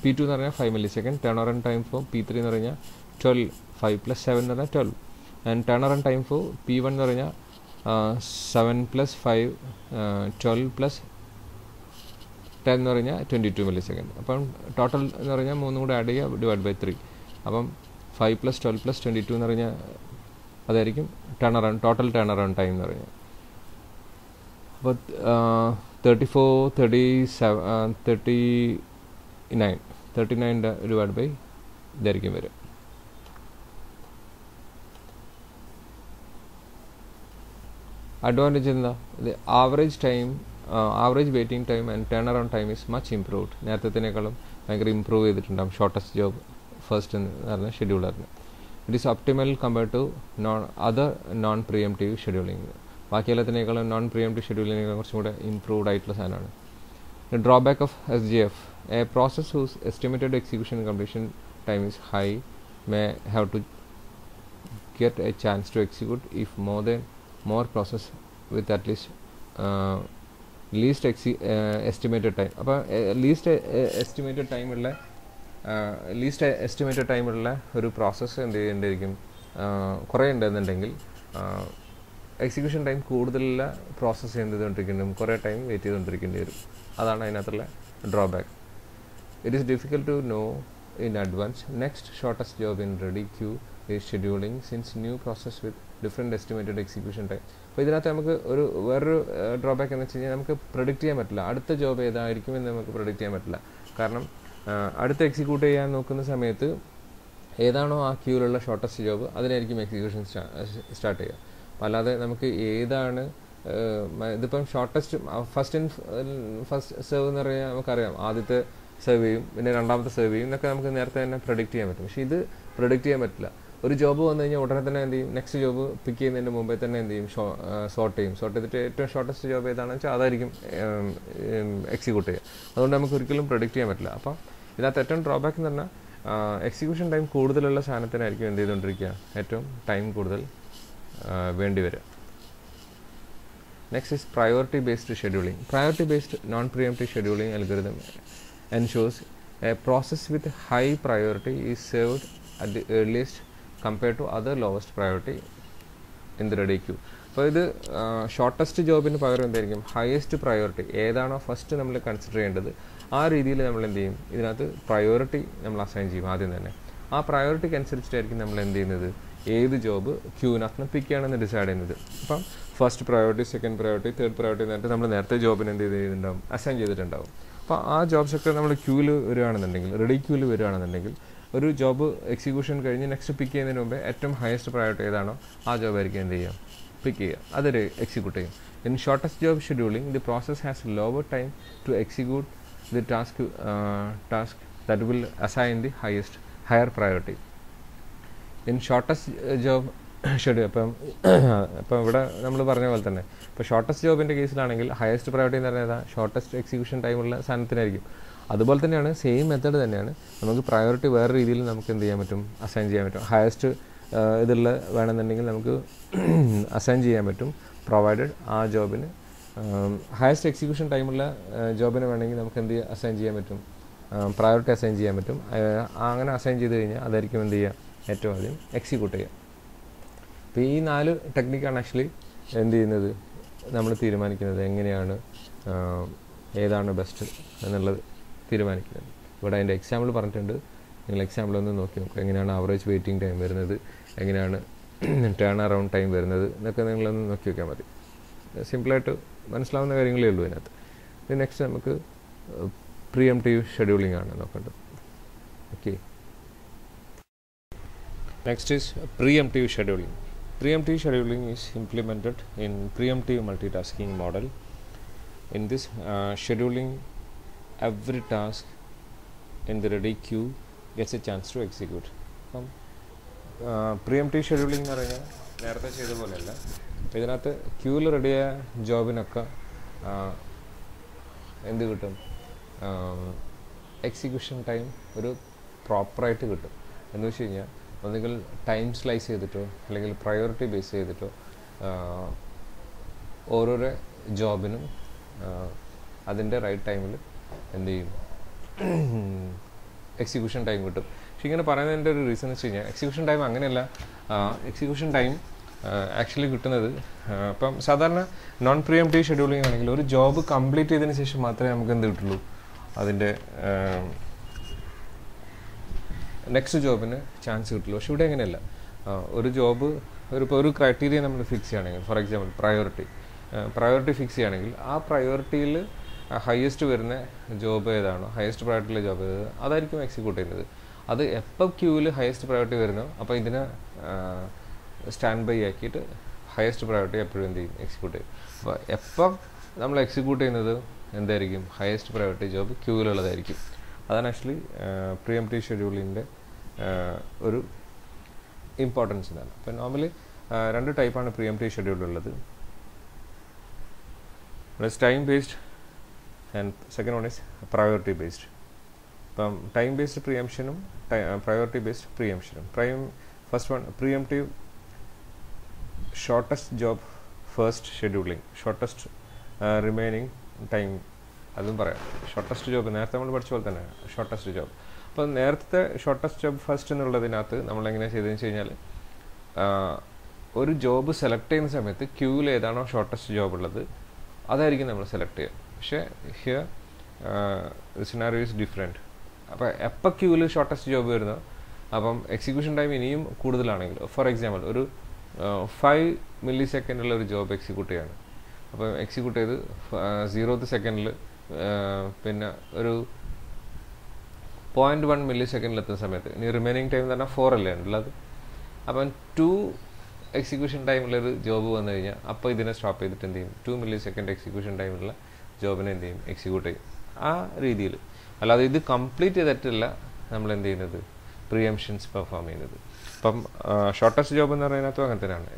P2 എന്ന് പറഞ്ഞാൽ 5 millisecond. Turn around time for P3 എന്ന് പറഞ്ഞാൽ 12, 5 plus 7 എന്ന് പറഞ്ഞാൽ 12. And turn around time for P1 എന്ന് പറഞ്ഞാൽ 7 plus 5, 12 plus 10 എന്ന് പറഞ്ഞാൽ 22 millisecond. അപ്പം ടോട്ടൽ എന്ന് പറഞ്ഞാൽ മൂന്നും കൂടെ ആഡ് ചെയ്യുക, ഡിവൈഡ് ബൈ 3. അപ്പം 5 plus 12 plus 22 എന്ന് പറഞ്ഞാൽ അതായിരിക്കും ടോട്ടൽ ടേൺ അറൗണ്ട് ടൈം എന്ന് പറഞ്ഞാൽ. അപ്പോൾ 34, 37, 39 ഡിവൈഡ് ബൈ ഇതായിരിക്കും വരും. അഡ്വാൻറ്റേജ് എന്താ, ഇത് average waiting time and turn around time is much improved. നേരത്തേക്കാളും ഭയങ്കര ഇമ്പ്രൂവ് ചെയ്തിട്ടുണ്ടാകും ഷോർട്ടസ്റ്റ് ജോബ് ഫസ്റ്റ് എന്ന് പറഞ്ഞ ഷെഡ്യൂളറിന്. It is optimal compared to other non preemptive scheduling. ബാക്കി എല്ലാത്തിനേക്കാളും നോൺ പ്രിയംറ്റീവ് ഷെഡ്യൂളിനേക്കാൾ കുറച്ചും കൂടെ ഇംപ്രൂവ്ഡ് ആയിട്ടുള്ള സാധനമാണ്. Drawback of SGF, a process whose estimated execution completion time is high may have to get a chance to execute if more process with at least least estimated time. അപ്പോൾ least estimated ടൈമുള്ള ഒരു process എന്ത് ചെയ്യേണ്ടിയിരിക്കും, കുറേ ഉണ്ടെന്നുണ്ടെങ്കിൽ execution time കൂടുതലുള്ള process ചെയ്തുകൊണ്ടിരിക്കേണ്ടി കുറേ ടൈം വെയിറ്റ് ചെയ്തുകൊണ്ടിരിക്കേണ്ടി വരും. അതാണ് അതിനകത്തുള്ള drawback. It is difficult to know in advance next shortest job in ready queue is scheduling since new process with different estimated execution time. അപ്പോൾ ഇതിനകത്ത് നമുക്ക് വേറൊരു ഡ്രോബാക്ക് എന്ന് വെച്ച് കഴിഞ്ഞാൽ നമുക്ക് പ്രൊഡിക്റ്റ് ചെയ്യാൻ പറ്റില്ല അടുത്ത ജോബ് ഏതായിരിക്കും എന്ന് നമുക്ക് പ്രൊഡിക്റ്റ് ചെയ്യാൻ പറ്റില്ല. കാരണം അടുത്ത എക്സിക്യൂട്ട് ചെയ്യാൻ നോക്കുന്ന സമയത്ത് ഏതാണോ ആ ക്യൂവിലുള്ള ഷോർട്ടസ്റ്റ് ജോബ് അതിനായിരിക്കും എക്സിക്യൂഷൻ സ്റ്റാർട്ട് ചെയ്യുക. അല്ലാതെ നമുക്ക് ഏതാണ് ഇതിപ്പം ഷോർട്ടസ്റ്റ് ഫസ്റ്റ് സെർവ് എന്ന് പറഞ്ഞാൽ നമുക്കറിയാം, ആദ്യത്തെ സെർവ് ചെയ്യും, പിന്നെ രണ്ടാമത്തെ സെർവ് ചെയ്യും എന്നൊക്കെ നമുക്ക് നേരത്തെ തന്നെ പ്രൊഡിക്റ്റ് ചെയ്യാൻ പറ്റും. പക്ഷേ ഇത് പ്രൊഡിക്റ്റ് ചെയ്യാൻ പറ്റില്ല. ഒരു ജോബ് വന്നു കഴിഞ്ഞാൽ ഉടനെ തന്നെ എന്ത് ചെയ്യും, നെക്സ്റ്റ് ജോബ് പിക്ക് ചെയ്യുന്നതിൻ്റെ മുമ്പേ തന്നെ എന്ത് ചെയ്യും, സോർട്ട് ചെയ്തിട്ട് ഏറ്റവും ഷോർട്ടസ്റ്റ് ജോബ് ഏതാണെന്ന് വെച്ചാൽ അതായിരിക്കും എക്സിക്യൂട്ട് ചെയ്യുക. അതുകൊണ്ട് നമുക്ക് ഒരിക്കലും പ്രൊഡിക്റ്റ് ചെയ്യാൻ പറ്റില്ല. അപ്പം ഇതിനകത്ത് ഏറ്റവും ഡ്രോബാക്ക് എന്ന് പറഞ്ഞാൽ എക്സിക്യൂഷൻ ടൈം കൂടുതലുള്ള സാധനത്തിനായിരിക്കും എന്ത് ചെയ്തുകൊണ്ടിരിക്കുക, ഏറ്റവും ടൈം കൂടുതൽ വേണ്ടി വരിക. Next is priority based scheduling. Priority based non preemptive scheduling algorithm ensures a process with high priority is served at the earliest compared to other lowest priority in the ready queue. അപ്പോൾ ഇത് shortest ജോബിന് പകരം എന്തായിരിക്കും, highest priority ഏതാണോ first നമ്മൾ consider ചെയ്യേണ്ടത് ആ രീതിയിൽ നമ്മൾ എന്ത് ചെയ്യും, ഇതിനകത്ത് പ്രയോറിറ്റി നമ്മൾ അസൈൻ ചെയ്യും ആദ്യം തന്നെ. ആ പ്രയോറിറ്റിക്ക് അനുസരിച്ചിട്ടായിരിക്കും നമ്മൾ എന്ത് ചെയ്യുന്നത്, ഏത് ജോബ് ക്യൂവിനകത്ത് പിക്ക് ചെയ്യണമെന്ന് ഡിസൈഡ് ചെയ്യുന്നത്. അപ്പം first priority, second priority, third priority എന്നിട്ട് നമ്മൾ നേരത്തെ ജോബിന് എന്ത് ചെയ്തിട്ടുണ്ടാവും, അസൈൻ ചെയ്തിട്ടുണ്ടാവും. അപ്പോൾ ആ ജോബ്സൊക്കെ നമ്മൾ ക്യൂവിൽ വരികയാണെന്നുണ്ടെങ്കിൽ, റെഡി ക്യൂവിൽ വരികയാണെന്നുണ്ടെങ്കിൽ ഒരു ജോബ് എക്സിക്യൂഷൻ കഴിഞ്ഞ് നെക്സ്റ്റ് പിക്ക് ചെയ്യുന്നതിന് മുമ്പേ ഏറ്റവും ഹയസ്റ്റ് പ്രയോറിറ്റി ഏതാണോ ആ ജോബായിരിക്കും എന്ത് ചെയ്യുക, പിക്ക് ചെയ്യുക, അതൊരു എക്സിക്യൂട്ട് ചെയ്യും. In shortest job scheduling the process has lower time to execute the task that will assign the higher priority. In shortest job schedule, ഇപ്പം ഇവിടെ നമ്മൾ പറഞ്ഞ പോലെ തന്നെ ഇപ്പോൾ ഷോർട്ടസ്റ്റ് ജോബിൻ്റെ കേസിലാണെങ്കിൽ ഹയസ്റ്റ് പ്രയോറിറ്റി എന്ന് പറയുന്നത് ഷോർട്ടസ്റ്റ് എക്സിക്യൂഷൻ ടൈമുള്ള സാധനത്തിനായിരിക്കും. അതുപോലെ തന്നെയാണ്, സെയിം മെത്തേഡ് തന്നെയാണ് നമുക്ക് പ്രയോറിറ്റി വേറെ രീതിയിൽ നമുക്ക് എന്ത് ചെയ്യാൻ പറ്റും, അസൈൻ ചെയ്യാൻ പറ്റും. ഹയസ്റ്റ് ഇതുള്ള വേണമെന്നുണ്ടെങ്കിൽ നമുക്ക് അസൈൻ ചെയ്യാൻ പറ്റും, പ്രൊവൈഡഡ് ആ ജോബിന് ഹയസ്റ്റ് എക്സിക്യൂഷൻ ടൈമുള്ള ജോബിന് വേണമെങ്കിൽ നമുക്ക് എന്ത് അസൈൻ ചെയ്യാൻ പറ്റും, പ്രയോറിറ്റി അസൈൻ ചെയ്യാൻ പറ്റും. അങ്ങനെ അസൈൻ ചെയ്ത് കഴിഞ്ഞാൽ അതായിരിക്കും എന്ത് ചെയ്യുക, ഏറ്റവും ആദ്യം എക്സിക്യൂട്ട് ചെയ്യുക. അപ്പോൾ ഈ 4 ടെക്നിക്കാണ് ആക്ച്വലി എന്ത് ചെയ്യുന്നത്, നമ്മൾ തീരുമാനിക്കുന്നത് എങ്ങനെയാണ് ഏതാണ് ബെസ്റ്റ് എന്നുള്ളത് തീരുമാനിക്കുന്നത്. ഇവിടെ അതിൻ്റെ എക്സാമ്പിൾ പറഞ്ഞിട്ടുണ്ട്, നിങ്ങൾ എക്സാമ്പിൾ ഒന്ന് നോക്കി നോക്കുക. എങ്ങനെയാണ് ആവറേജ് വെയിറ്റിംഗ് ടൈം വരുന്നത്, എങ്ങനെയാണ് ടേൺ അറൗണ്ട് ടൈം വരുന്നത് എന്നൊക്കെ നിങ്ങളൊന്ന് നോക്കി നോക്കിയാൽ മതി. സിമ്പിളായിട്ട് മനസ്സിലാവുന്ന കാര്യങ്ങളേ ഉള്ളൂ ഇതിനകത്ത്. ഇത് നെക്സ്റ്റ് നമുക്ക് പ്രീഎംപ്റ്റീവ് ഷെഡ്യൂളിംഗ് ആണ് നോക്കേണ്ടത്. Okay, next is pre-emptive scheduling. Preemptive scheduling is implemented in preemptive multitasking model. In this scheduling, every task in the ready queue gets a chance to execute. Preemptive scheduling എന്ന് പറഞ്ഞാൽ നേരത്തെ ചെയ്ത പോലെയല്ല, ഇതിനകത്ത് ക്യൂവിൽ റെഡിയായ ജോബിനൊക്കെ എന്ത് കിട്ടും, എക്സിക്യൂഷൻ ടൈം ഒരു പ്രോപ്പറായിട്ട് കിട്ടും. എന്ന് വെച്ച് കഴിഞ്ഞാൽ ഒന്നുകിൽ ടൈം സ്ലൈസ് ചെയ്തിട്ടോ അല്ലെങ്കിൽ പ്രയോറിറ്റി ബേസ് ചെയ്തിട്ടോ ഓരോരോ ജോബിനും അതിൻ്റെ റൈറ്റ് ടൈമിൽ എന്ത് ചെയ്യും, എക്സിക്യൂഷൻ ടൈം കിട്ടും. പക്ഷെ ഇങ്ങനെ പറയുന്നതിൻ്റെ ഒരു റീസൺ എന്ന് വെച്ച് കഴിഞ്ഞാൽ എക്സിക്യൂഷൻ ടൈം അങ്ങനെയല്ല. എക്സിക്യൂഷൻ ടൈം ആക്ച്വലി കിട്ടുന്നത് ഇപ്പം സാധാരണ നോൺ പ്രീഎംപ്റ്റീവ് ഷെഡ്യൂളിംഗ് ആണെങ്കിൽ ഒരു ജോബ് കംപ്ലീറ്റ് ചെയ്തതിന് ശേഷം മാത്രമേ നമുക്ക് എന്ത് കിട്ടുള്ളൂ, അതിൻ്റെ നെക്സ്റ്റ് ജോബിന് ചാൻസ് കിട്ടുള്ളൂ. പക്ഷെ ഇവിടെ അങ്ങനെയല്ല. ഒരു ജോബ് ഒരു ക്രൈറ്റീരിയ നമ്മൾ ഫിക്സ് ചെയ്യുകയാണെങ്കിൽ, ഫോർ എക്സാമ്പിൾ പ്രയോറിറ്റി ഫിക്സ് ചെയ്യുകയാണെങ്കിൽ ആ പ്രയോറിറ്റിയിൽ ഹയസ്റ്റ് വരുന്ന ജോബ് ഏതാണോ, ഹയസ്റ്റ് പ്രയോറിറ്റിയിലെ ജോബ് ഏത്, അതായിരിക്കും എക്സിക്യൂട്ട് ചെയ്യുന്നത്. അത് എപ്പോൾ ക്യൂവിൽ ഹയസ്റ്റ് പ്രയോറിറ്റി വരുന്നോ അപ്പോൾ ഇതിനെ സ്റ്റാൻഡ് ബൈ ആക്കിയിട്ട് ഹയസ്റ്റ് പ്രയോറിറ്റി എപ്പോഴും എന്ത് ചെയ്യും, എക്സിക്യൂട്ട് ചെയ്യും. അപ്പോൾ എപ്പം നമ്മൾ എക്സിക്യൂട്ട് ചെയ്യുന്നത് എന്തായിരിക്കും, ഹയസ്റ്റ് പ്രയോറിറ്റി ജോബ് ക്യൂവിലുള്ളതായിരിക്കും. അതാണ് ആക്ച്വലി പ്രീഎംപ്റ്റീവ് ഷെഡ്യൂളിൻ്റെ ഒരു ഇമ്പോർട്ടൻസ് ഇതാണ്. അപ്പോൾ നോർമലി 2 ടൈപ്പാണ് പ്രീഎംപ്റ്റീവ് ഷെഡ്യൂളുള്ളത്. Time based and second one is priority based. ഇപ്പം ടൈം ബേസ്ഡ് പ്രീഎംഷനും പ്രയോറിറ്റി ബേസ്ഡ് പ്രീഎംഷനും. First one preemptive shortest job first scheduling, shortest remaining time, അതും പറയാം. ഷോർട്ടസ്റ്റ് ജോബ് നേരത്തെ നമ്മൾ പഠിച്ച പോലെ തന്നെ ഷോർട്ടസ്റ്റ് ജോബ്. അപ്പോൾ നേരത്തെ ഷോർട്ടസ്റ്റ് ജോബ് ഫസ്റ്റ് എന്നുള്ളതിനകത്ത് നമ്മളെങ്ങനെയാണ് ചെയ്തതെന്ന് വെച്ച് കഴിഞ്ഞാൽ ഒരു ജോബ് സെലക്ട് ചെയ്യുന്ന സമയത്ത് ക്യൂവിൽ ഏതാണോ ഷോർട്ടസ്റ്റ് ജോബ് ഉള്ളത് അതായിരിക്കും നമ്മൾ സെലക്ട് ചെയ്യുക. പക്ഷേ ഹിയർ സിനാരിയോ ഈസ് ഡിഫറെൻറ്റ്. അപ്പോൾ എപ്പോൾ ക്യൂവിൽ ഷോർട്ടസ്റ്റ് ജോബ് വരുന്നോ അപ്പം എക്സിക്യൂഷൻ ടൈം ഇനിയും കൂടുതലാണെങ്കിൽ, ഫോർ എക്സാമ്പിൾ ഒരു 5 മില്ലി സെക്കൻഡുള്ള ഒരു ജോബ് എക്സിക്യൂട്ട് ചെയ്യാണ്. അപ്പോൾ എക്സിക്യൂട്ട് ചെയ്ത് 0th സെക്കൻഡിൽ പിന്നെ ഒരു 0.1 മില്ലി സെക്കൻഡിലെത്തുന്ന സമയത്ത് ഇനി റിമൈനിങ് ടൈം എന്ന് പറഞ്ഞാൽ 4 അല്ലേ ഉള്ളത്. അപ്പം 2 എക്സിക്യൂഷൻ ടൈമിലൊരു ജോബ് വന്നു കഴിഞ്ഞാൽ അപ്പോൾ ഇതിനെ സ്റ്റോപ്പ് ചെയ്തിട്ട് എന്ത് ചെയ്യും, 2 മില്ലി സെക്കൻഡ് എക്സിക്യൂഷൻ ടൈമിലുള്ള ജോബിനെ എന്ത് ചെയ്യും, എക്സിക്യൂട്ട് ചെയ്യും. ആ രീതിയിൽ. അല്ലാതെ ഇത് കംപ്ലീറ്റ് ചെയ്തിട്ടില്ല നമ്മൾ എന്ത് ചെയ്യുന്നത്, പ്രീഎംഷൻസ് പെർഫോം ചെയ്യുന്നത്. അപ്പം ഷോർട്ടസ്റ്റ് ജോബ് എന്ന് പറയുന്നതും അങ്ങനെ തന്നെയാണ്.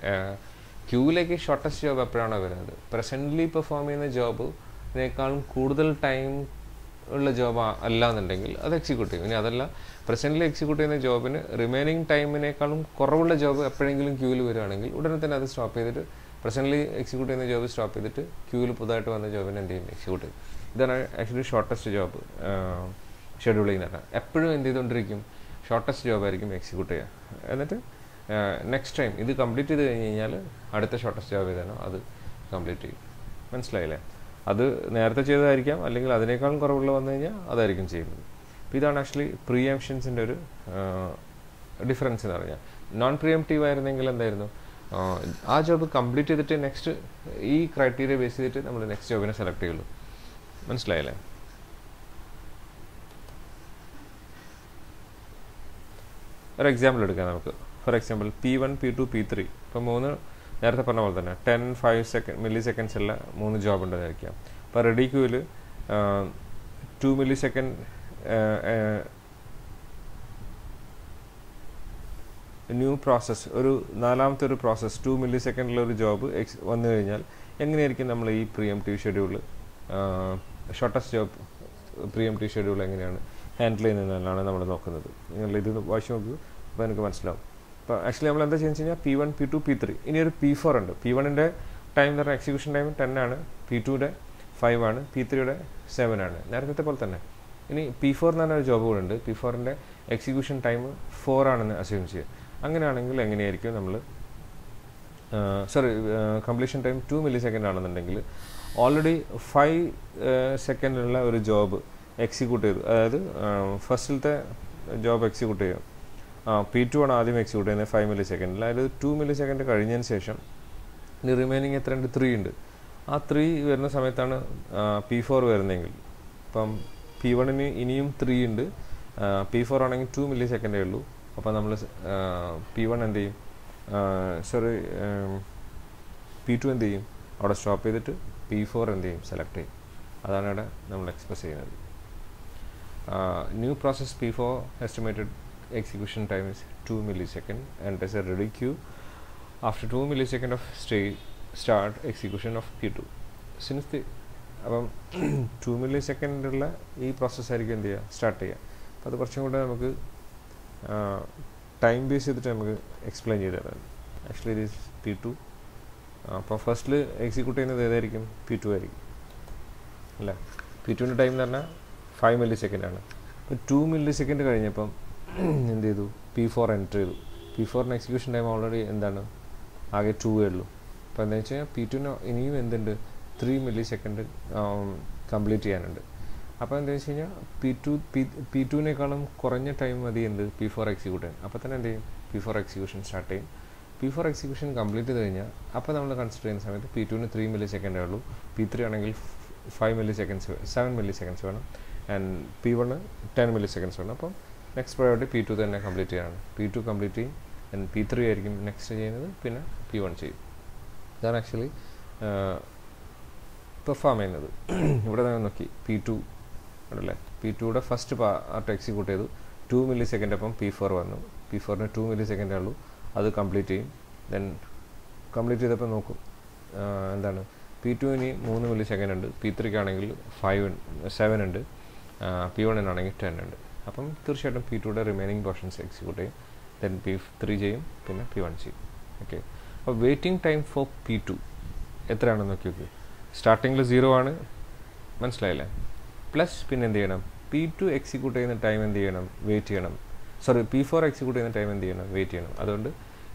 ക്യൂവിലേക്ക് ഷോർട്ടസ്റ്റ് ജോബ് എപ്പോഴാണോ വരുന്നത്, പ്രസൻ്റ്ലി പെർഫോം ചെയ്യുന്ന ജോബിനേക്കാളും കൂടുതൽ ടൈം ഉള്ള ജോബ് അല്ല എന്നുണ്ടെങ്കിൽ അത് എക്സിക്യൂട്ട് ചെയ്യും. ഇനി അതല്ല, പ്രസൻ്റ്ലി എക്സിക്യൂട്ട് ചെയ്യുന്ന ജോബിന് റിമൈനിങ് ടൈമിനേക്കാളും കുറവുള്ള ജോബ് എപ്പോഴെങ്കിലും ക്യൂവിൽ വരികയാണെങ്കിൽ ഉടനെ തന്നെ അത് സ്റ്റോപ്പ് ചെയ്തിട്ട് പ്രസൻ്റ്ലി എക്സിക്യൂട്ട് ചെയ്യുന്ന ജോബ് സ്റ്റോപ്പ് ചെയ്തിട്ട് ക്യൂവിൽ പുതുതായിട്ട് വന്ന ജോബിനെ എന്ത് ചെയ്യും, എക്സിക്യൂട്ട് ചെയ്യും. ഇതാണ് ആക്ച്വലി ഷോർട്ടസ്റ്റ് ജോബ് ഷെഡ്യൂളിംഗ് എന്ന് പറഞ്ഞാൽ. എപ്പോഴും എന്ത് ചെയ്തുകൊണ്ടിരിക്കും, ഷോർട്ടസ്റ്റ് ജോബായിരിക്കും എക്സിക്യൂട്ട് ചെയ്യുക. എന്നിട്ട് നെക്സ്റ്റ് ടൈം ഇത് കംപ്ലീറ്റ് ചെയ്ത് കഴിഞ്ഞ് കഴിഞ്ഞാൽ അടുത്ത ഷോർട്ടസ്റ്റ് ജോബ് ഏതാണോ അത് കംപ്ലീറ്റ് ചെയ്യും. മനസ്സിലായില്ലേ? അത് നേരത്തെ ചെയ്തതായിരിക്കാം, അല്ലെങ്കിൽ അതിനേക്കാളും കുറവുള്ള വന്നു കഴിഞ്ഞാൽ അതായിരിക്കും ചെയ്യുന്നത്. അപ്പോൾ ഇതാണ് ആക്ച്വലി പ്രീഎംഷൻസിൻ്റെ ഒരു ഡിഫറൻസ് എന്ന് പറഞ്ഞാൽ. നോൺ പ്രീഎംപ്റ്റീവ് ആയിരുന്നെങ്കിൽ എന്തായിരുന്നു, ആ ജോബ് കംപ്ലീറ്റ് ചെയ്തിട്ട് നെക്സ്റ്റ് ഈ ക്രൈറ്റീരിയ ബേസ് ചെയ്തിട്ട് നമ്മൾ നെക്സ്റ്റ് ജോബിനെ സെലക്ട് ചെയ്യുള്ളൂ. മനസ്സിലായില്ലേ? ഒരു എക്സാമ്പിൾ എടുക്കാം നമുക്ക്. For example P1, P2, P3 ഇപ്പോൾ 3 നേരത്തെ പറഞ്ഞ പോലെ തന്നെ 10 മില്ലി സെക്കൻഡ്സ് ഉള്ള 3 ജോബ് ഉണ്ടെന്ന് വിചാരിക്കാം. അപ്പോൾ റെഡി ക്യൂവിൽ 2 മില്ലി സെക്കൻഡ് ന്യൂ പ്രോസസ്സ്, ഒരു നാലാമത്തെ ഒരു പ്രോസസ്സ് 2 മില്ലി സെക്കൻഡിലൊരു ജോബ് വന്നു കഴിഞ്ഞാൽ എങ്ങനെയായിരിക്കും നമ്മൾ ഈ pre-emptive schedule, shortest job pre-emptive schedule എങ്ങനെയാണ് ഹാൻഡിൽ ചെയ്യുന്നതെന്നാണ് നമ്മൾ നോക്കുന്നത്. നിങ്ങൾ ഇത് വായിച്ച് നോക്കൂ, അപ്പോൾ എനിക്ക് മനസ്സിലാവും. അപ്പോൾ ആക്ച്വലി നമ്മൾ എന്താ ചെയ്യുന്നത് വെച്ച് കഴിഞ്ഞാൽ P1, P2, P3, ഇനി ഒരു P4 ഉണ്ട്. P1ൻ്റെ ടൈം എന്ന് പറഞ്ഞാൽ എക്സിക്യൂഷൻ ടൈം 10 ആണ്, P2യുടെ 5 ആണ്, P3യുടെ 7 ആണ്, നേരത്തെ പോലെ തന്നെ. ഇനി P4 എന്ന് പറഞ്ഞ ഒരു ജോബ് കൂടെ ഉണ്ട്. P4ൻ്റെ എക്സിക്യൂഷൻ ടൈം 4 ആണെന്ന് അസ്യൂം ചെയ്യുക. അങ്ങനെയാണെങ്കിൽ എങ്ങനെയായിരിക്കും നമ്മൾ കംപ്ലീഷൻ ടൈം 2 മില്ലി സെക്കൻഡ് ആണെന്നുണ്ടെങ്കിൽ ഓൾറെഡി 5 സെക്കൻഡിലുള്ള ഒരു ജോബ് എക്സിക്യൂട്ട് ചെയ്തു. അതായത് ഫസ്റ്റിലത്തെ ജോബ് എക്സിക്യൂട്ട് ചെയ്യും. P2 ആണ് ആദ്യം എക്സിക്യൂട്ട് ചെയ്യുന്നത് 5 മില്ലി സെക്കൻഡിൽ. അതായത് 2 മില്ലി സെക്കൻഡ് കഴിഞ്ഞതിന് ശേഷം ഇനി റിമൈനിങ് എത്രയുണ്ട്? 3 ഉണ്ട്. ആ 3 വരുന്ന സമയത്താണ് P4 വരുന്നതെങ്കിൽ, അപ്പം P1ന് ഇനിയും 3 ഉണ്ട്. P4 ആണെങ്കിൽ 2 മില്ലി സെക്കൻഡേ ഉള്ളൂ. അപ്പോൾ നമ്മൾ P1 എന്ത് ചെയ്യും, P2 എന്ത് ചെയ്യും, അവിടെ സ്റ്റോപ്പ് ചെയ്തിട്ട് P4 എന്ത് ചെയ്യും, സെലക്ട് ചെയ്യും. അതാണ് ഇവിടെ നമ്മൾ എക്സ്പ്രസ് ചെയ്യുന്നത്. New process P4 estimated execution time is 2 millisecond and there's a ready queue after 2 millisecond of start execution of P2. Since the അപ്പം 2 millisecond ഉള്ള ഈ പ്രോസസ്സ് ആയിരിക്കും എന്ത് ചെയ്യുക, സ്റ്റാർട്ട് ചെയ്യുക. അപ്പോൾ അത് കുറച്ചും കൂടെ നമുക്ക് ടൈം ബേസ് ചെയ്തിട്ട് നമുക്ക് എക്സ്പ്ലെയിൻ ചെയ്ത് തരാം. ആക്ച്വലി ഇത് P2. അപ്പോൾ ഫസ്റ്റിൽ എക്സിക്യൂട്ട് ചെയ്യുന്നത് ഏതായിരിക്കും? P2 ആയിരിക്കും അല്ലേ. P2ൻ്റെ ടൈം എന്ന് പറഞ്ഞാൽ 5 മില്ലി സെക്കൻഡ് ആണ്. അപ്പോൾ 2 മില്ലി സെക്കൻഡ് കഴിഞ്ഞപ്പം എന്ത് ചെയ്തു, P4 എൻ്റർ ചെയ്തു. P4ന് എക്സിക്യൂഷൻ ടൈം ഓൾറെഡി എന്താണ്, ആകെ 2 ഉള്ളൂ. അപ്പോൾ എന്താ വെച്ച് കഴിഞ്ഞാൽ P2ന് ഇനിയും എന്തുണ്ട്, 3 മില്ലി സെക്കൻഡ് കംപ്ലീറ്റ് ചെയ്യാനുണ്ട്. അപ്പോൾ എന്താ വെച്ച് കഴിഞ്ഞാൽ P2നേക്കാളും കുറഞ്ഞ ടൈം മതി എന്ത്, P4 എക്സിക്യൂട്ട് ചെയ്യാൻ. അപ്പോൾ തന്നെ എന്ത് ചെയ്യും, P4 എക്സിക്യൂഷൻ സ്റ്റാർട്ട് ചെയ്യും. P4 എക്സിക്യൂഷൻ കംപ്ലീറ്റ് ചെയ്ത് കഴിഞ്ഞാൽ അപ്പോൾ നമ്മൾ കൺസിഡർ ചെയ്യുന്ന സമയത്ത് P2ന് 3 മില്ലി സെക്കൻഡേ ഉള്ളൂ. P3 ആണെങ്കിൽ 7 മില്ലി സെക്കൻഡ്സ് വേണം. ആൻഡ് P1 10 മില്ലി സെക്കൻഡ്സ് വേണം. അപ്പം നെക്സ്റ്റ് പ്രയോറിറ്റി P2 തന്നെ കംപ്ലീറ്റ് ചെയ്യാണ്. P2 കംപ്ലീറ്റ് ചെയ്യും. ആൻഡ് P3 ആയിരിക്കും നെക്സ്റ്റ് ചെയ്യുന്നത്, പിന്നെ P1 ചെയ്യും. ഇതാണ് ആക്ച്വലി പെർഫോം ചെയ്യുന്നത്. ഇവിടെ തന്നെ നോക്കി P2 ഉണ്ടല്ലേ, P2യുടെ ഫസ്റ്റ് പാർട്ട് എക്സിക്യൂട്ട് ചെയ്തു. 2 മില്ലി സെക്കൻഡ് അപ്പം P4 വന്നു. P4ന് 2 മില്ലി സെക്കൻഡേ ഉള്ളൂ, അത് കംപ്ലീറ്റ് ചെയ്യും. ദെൻ കംപ്ലീറ്റ് ചെയ്തപ്പോൾ നോക്കും എന്താണ്, P2ന് 3 മില്ലി സെക്കൻഡ് ഉണ്ട്, P3ക്കാണെങ്കിൽ 7 ഉണ്ട്, P1നാണെങ്കിൽ 10 ഉണ്ട്. അപ്പം തീർച്ചയായിട്ടും P2യുടെ റിമൈനിങ് പോർഷൻസ് എക്സിക്യൂട്ട് ചെയ്യും. ദെൻ P3 ചെയ്യും, പിന്നെ P1 ചെയ്യും. ഓക്കെ. അപ്പോൾ വെയിറ്റിംഗ് ടൈം ഫോർ P2 എത്രയാണെന്ന് നോക്കി നോക്കി. സ്റ്റാർട്ടിങ്ങിൽ 0 ആണ്, മനസ്സിലായില്ലേ. പ്ലസ് പിന്നെ എന്ത് ചെയ്യണം, P2 എക്സിക്യൂട്ട് ചെയ്യുന്ന ടൈം എന്ത് ചെയ്യണം, വെയിറ്റ് ചെയ്യണം. P4 എക്സിക്യൂട്ട് ചെയ്യുന്ന ടൈം എന്ത് ചെയ്യണം, വെയിറ്റ് ചെയ്യണം. അതുകൊണ്ട്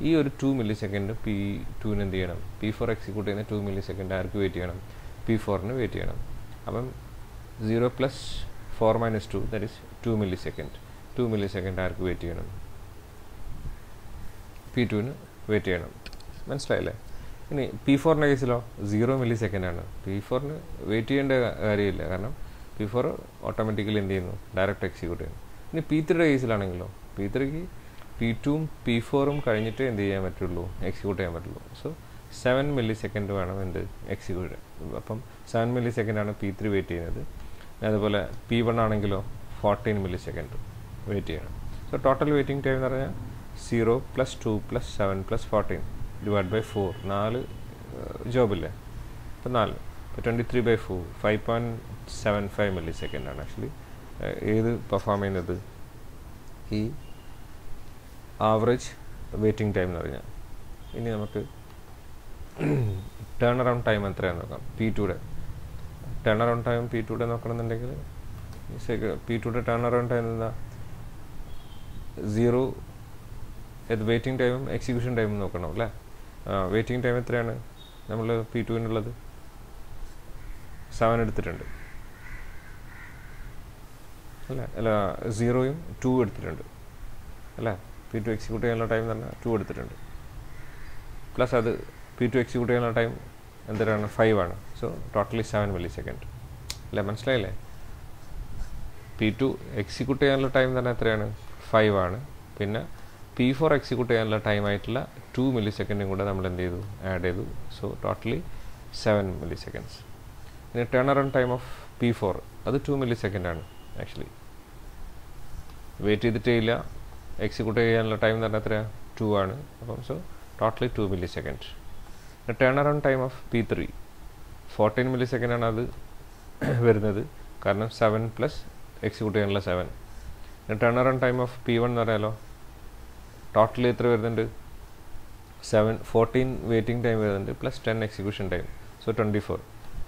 ഈ ഒരു 2 മില്ലി സെക്കൻഡ് P2ന് എന്ത് ചെയ്യണം, P4 എക്സിക്യൂട്ട് ചെയ്യുന്ന 2 മില്ലി സെക്കൻഡ് ആർക്ക് വെയിറ്റ് ചെയ്യണം, P4ന് വെയിറ്റ് ചെയ്യണം. അപ്പം 0 + 4 - 2 that is 2 milli second. 2 milli second ആർക്ക് വെയിറ്റ് ചെയ്യണം, P2ന് വെയിറ്റ് ചെയ്യണം. മനസ്സിലായില്ലേ. ഇനി P4ൻ്റെ കേസിലോ 0 മില്ലി സെക്കൻഡാണ്. P4ന് വെയിറ്റ് ചെയ്യേണ്ട കാര്യമില്ല, കാരണം P4 ഓട്ടോമാറ്റിക്കലി എന്ത് ചെയ്യുന്നു, ഡയറക്റ്റ് എക്സിക്യൂട്ട് ചെയ്യുന്നു. ഇനി P3യുടെ കേസിലാണെങ്കിലോ, P3ക്ക് P2ഉം P4ഉം കഴിഞ്ഞിട്ട് എന്ത് ചെയ്യാൻ പറ്റുള്ളൂ, എക്സിക്യൂട്ട് ചെയ്യാൻ പറ്റുള്ളൂ. സോ 7 മില്ലി സെക്കൻഡ് വേണം എന്ത്, എക്സിക്യൂട്ട് ചെയ്യാൻ. അപ്പം 7 മില്ലി സെക്കൻഡാണ് P3 വെയിറ്റ് ചെയ്യുന്നത്. അതുപോലെ P1 ആണെങ്കിലോ 14 മില്ലി സെക്കൻഡ് വെയിറ്റ് ചെയ്യണം. സോ ടോട്ടൽ വെയിറ്റിംഗ് ടൈം എന്ന് പറഞ്ഞാൽ 0 + 2 + 7 + 14 / 4. 4 ജോബില്ലേ, അപ്പോൾ 4. അപ്പോൾ 23/4 5.75 മില്ലി സെക്കൻഡാണ് ആക്ച്വലി ഏത് പെർഫോം ചെയ്യുന്നത്, ഈ ആവറേജ് വെയിറ്റിംഗ് ടൈം എന്ന് പറഞ്ഞാൽ. ഇനി നമുക്ക് ടേൺ അറൗണ്ട് ടൈം എത്രയാണെന്ന് നോക്കാം. P2യുടെ ടേൺ അറൗണ്ട് ടൈം P2യുടെ നോക്കണമെന്നുണ്ടെങ്കിൽ P2യുടെ ടേൺ അറൗണ്ട് ടൈം എന്താ, 0 ഏത് വെയിറ്റിംഗ് ടൈമും എക്സിക്യൂഷൻ ടൈമും നോക്കണം അല്ലേ. വെയിറ്റിംഗ് ടൈം എത്രയാണ് നമ്മൾ P2നുള്ളത്, 7 എടുത്തിട്ടുണ്ട് അല്ലേ. അല്ല 0യും 2 എടുത്തിട്ടുണ്ട് അല്ലേ. P2 എക്സിക്യൂട്ട് ചെയ്യാനുള്ള ടൈം തന്നെ 2 എടുത്തിട്ടുണ്ട്. പ്ലസ് അത് P2 എക്സിക്യൂട്ട് ചെയ്യാനുള്ള ടൈം എന്തിനാണ്, 5 ആണ്. സോ ടോട്ടലി 7 മില്ലി സെക്കൻഡ് അല്ലേ. മനസ്സിലായില്ലേ. P2 എക്സിക്യൂട്ട് ചെയ്യാനുള്ള ടൈം തന്നെ എത്രയാണ്, 5 ആണ്. പിന്നെ P4 എക്സിക്യൂട്ട് ചെയ്യാനുള്ള ടൈം ആയിട്ടുള്ള 2 മില്ലി സെക്കൻഡും കൂടെ നമ്മൾ എന്ത് ചെയ്തു, ആഡ് ചെയ്തു. So totally 7 milli seconds. ഇനി turn around time of P4 അത് 2 മില്ലി സെക്കൻഡാണ് ആക്ച്വലി. വെയിറ്റ് ചെയ്തിട്ടേ ഇല്ല, എക്സിക്യൂട്ട് ചെയ്യാനുള്ള ടൈം എന്ന് പറഞ്ഞാൽ എത്ര 2 ആണ്. അപ്പം so totally 2 milli second. Turn around time of P3 14 milli സെക്കൻഡാണ് അത് വരുന്നത്, കാരണം 7 പ്ലസ് എക്സിക്യൂട്ട് ചെയ്യാനുള്ള 7. Turn around time of P1 എന്ന് പറയാലോ, ടോട്ടലി എത്ര വരുന്നുണ്ട്, 14 വെയിറ്റിംഗ് ടൈം വരുന്നുണ്ട് പ്ലസ് 10 എക്സിക്യൂഷൻ ടൈം, സോ 24.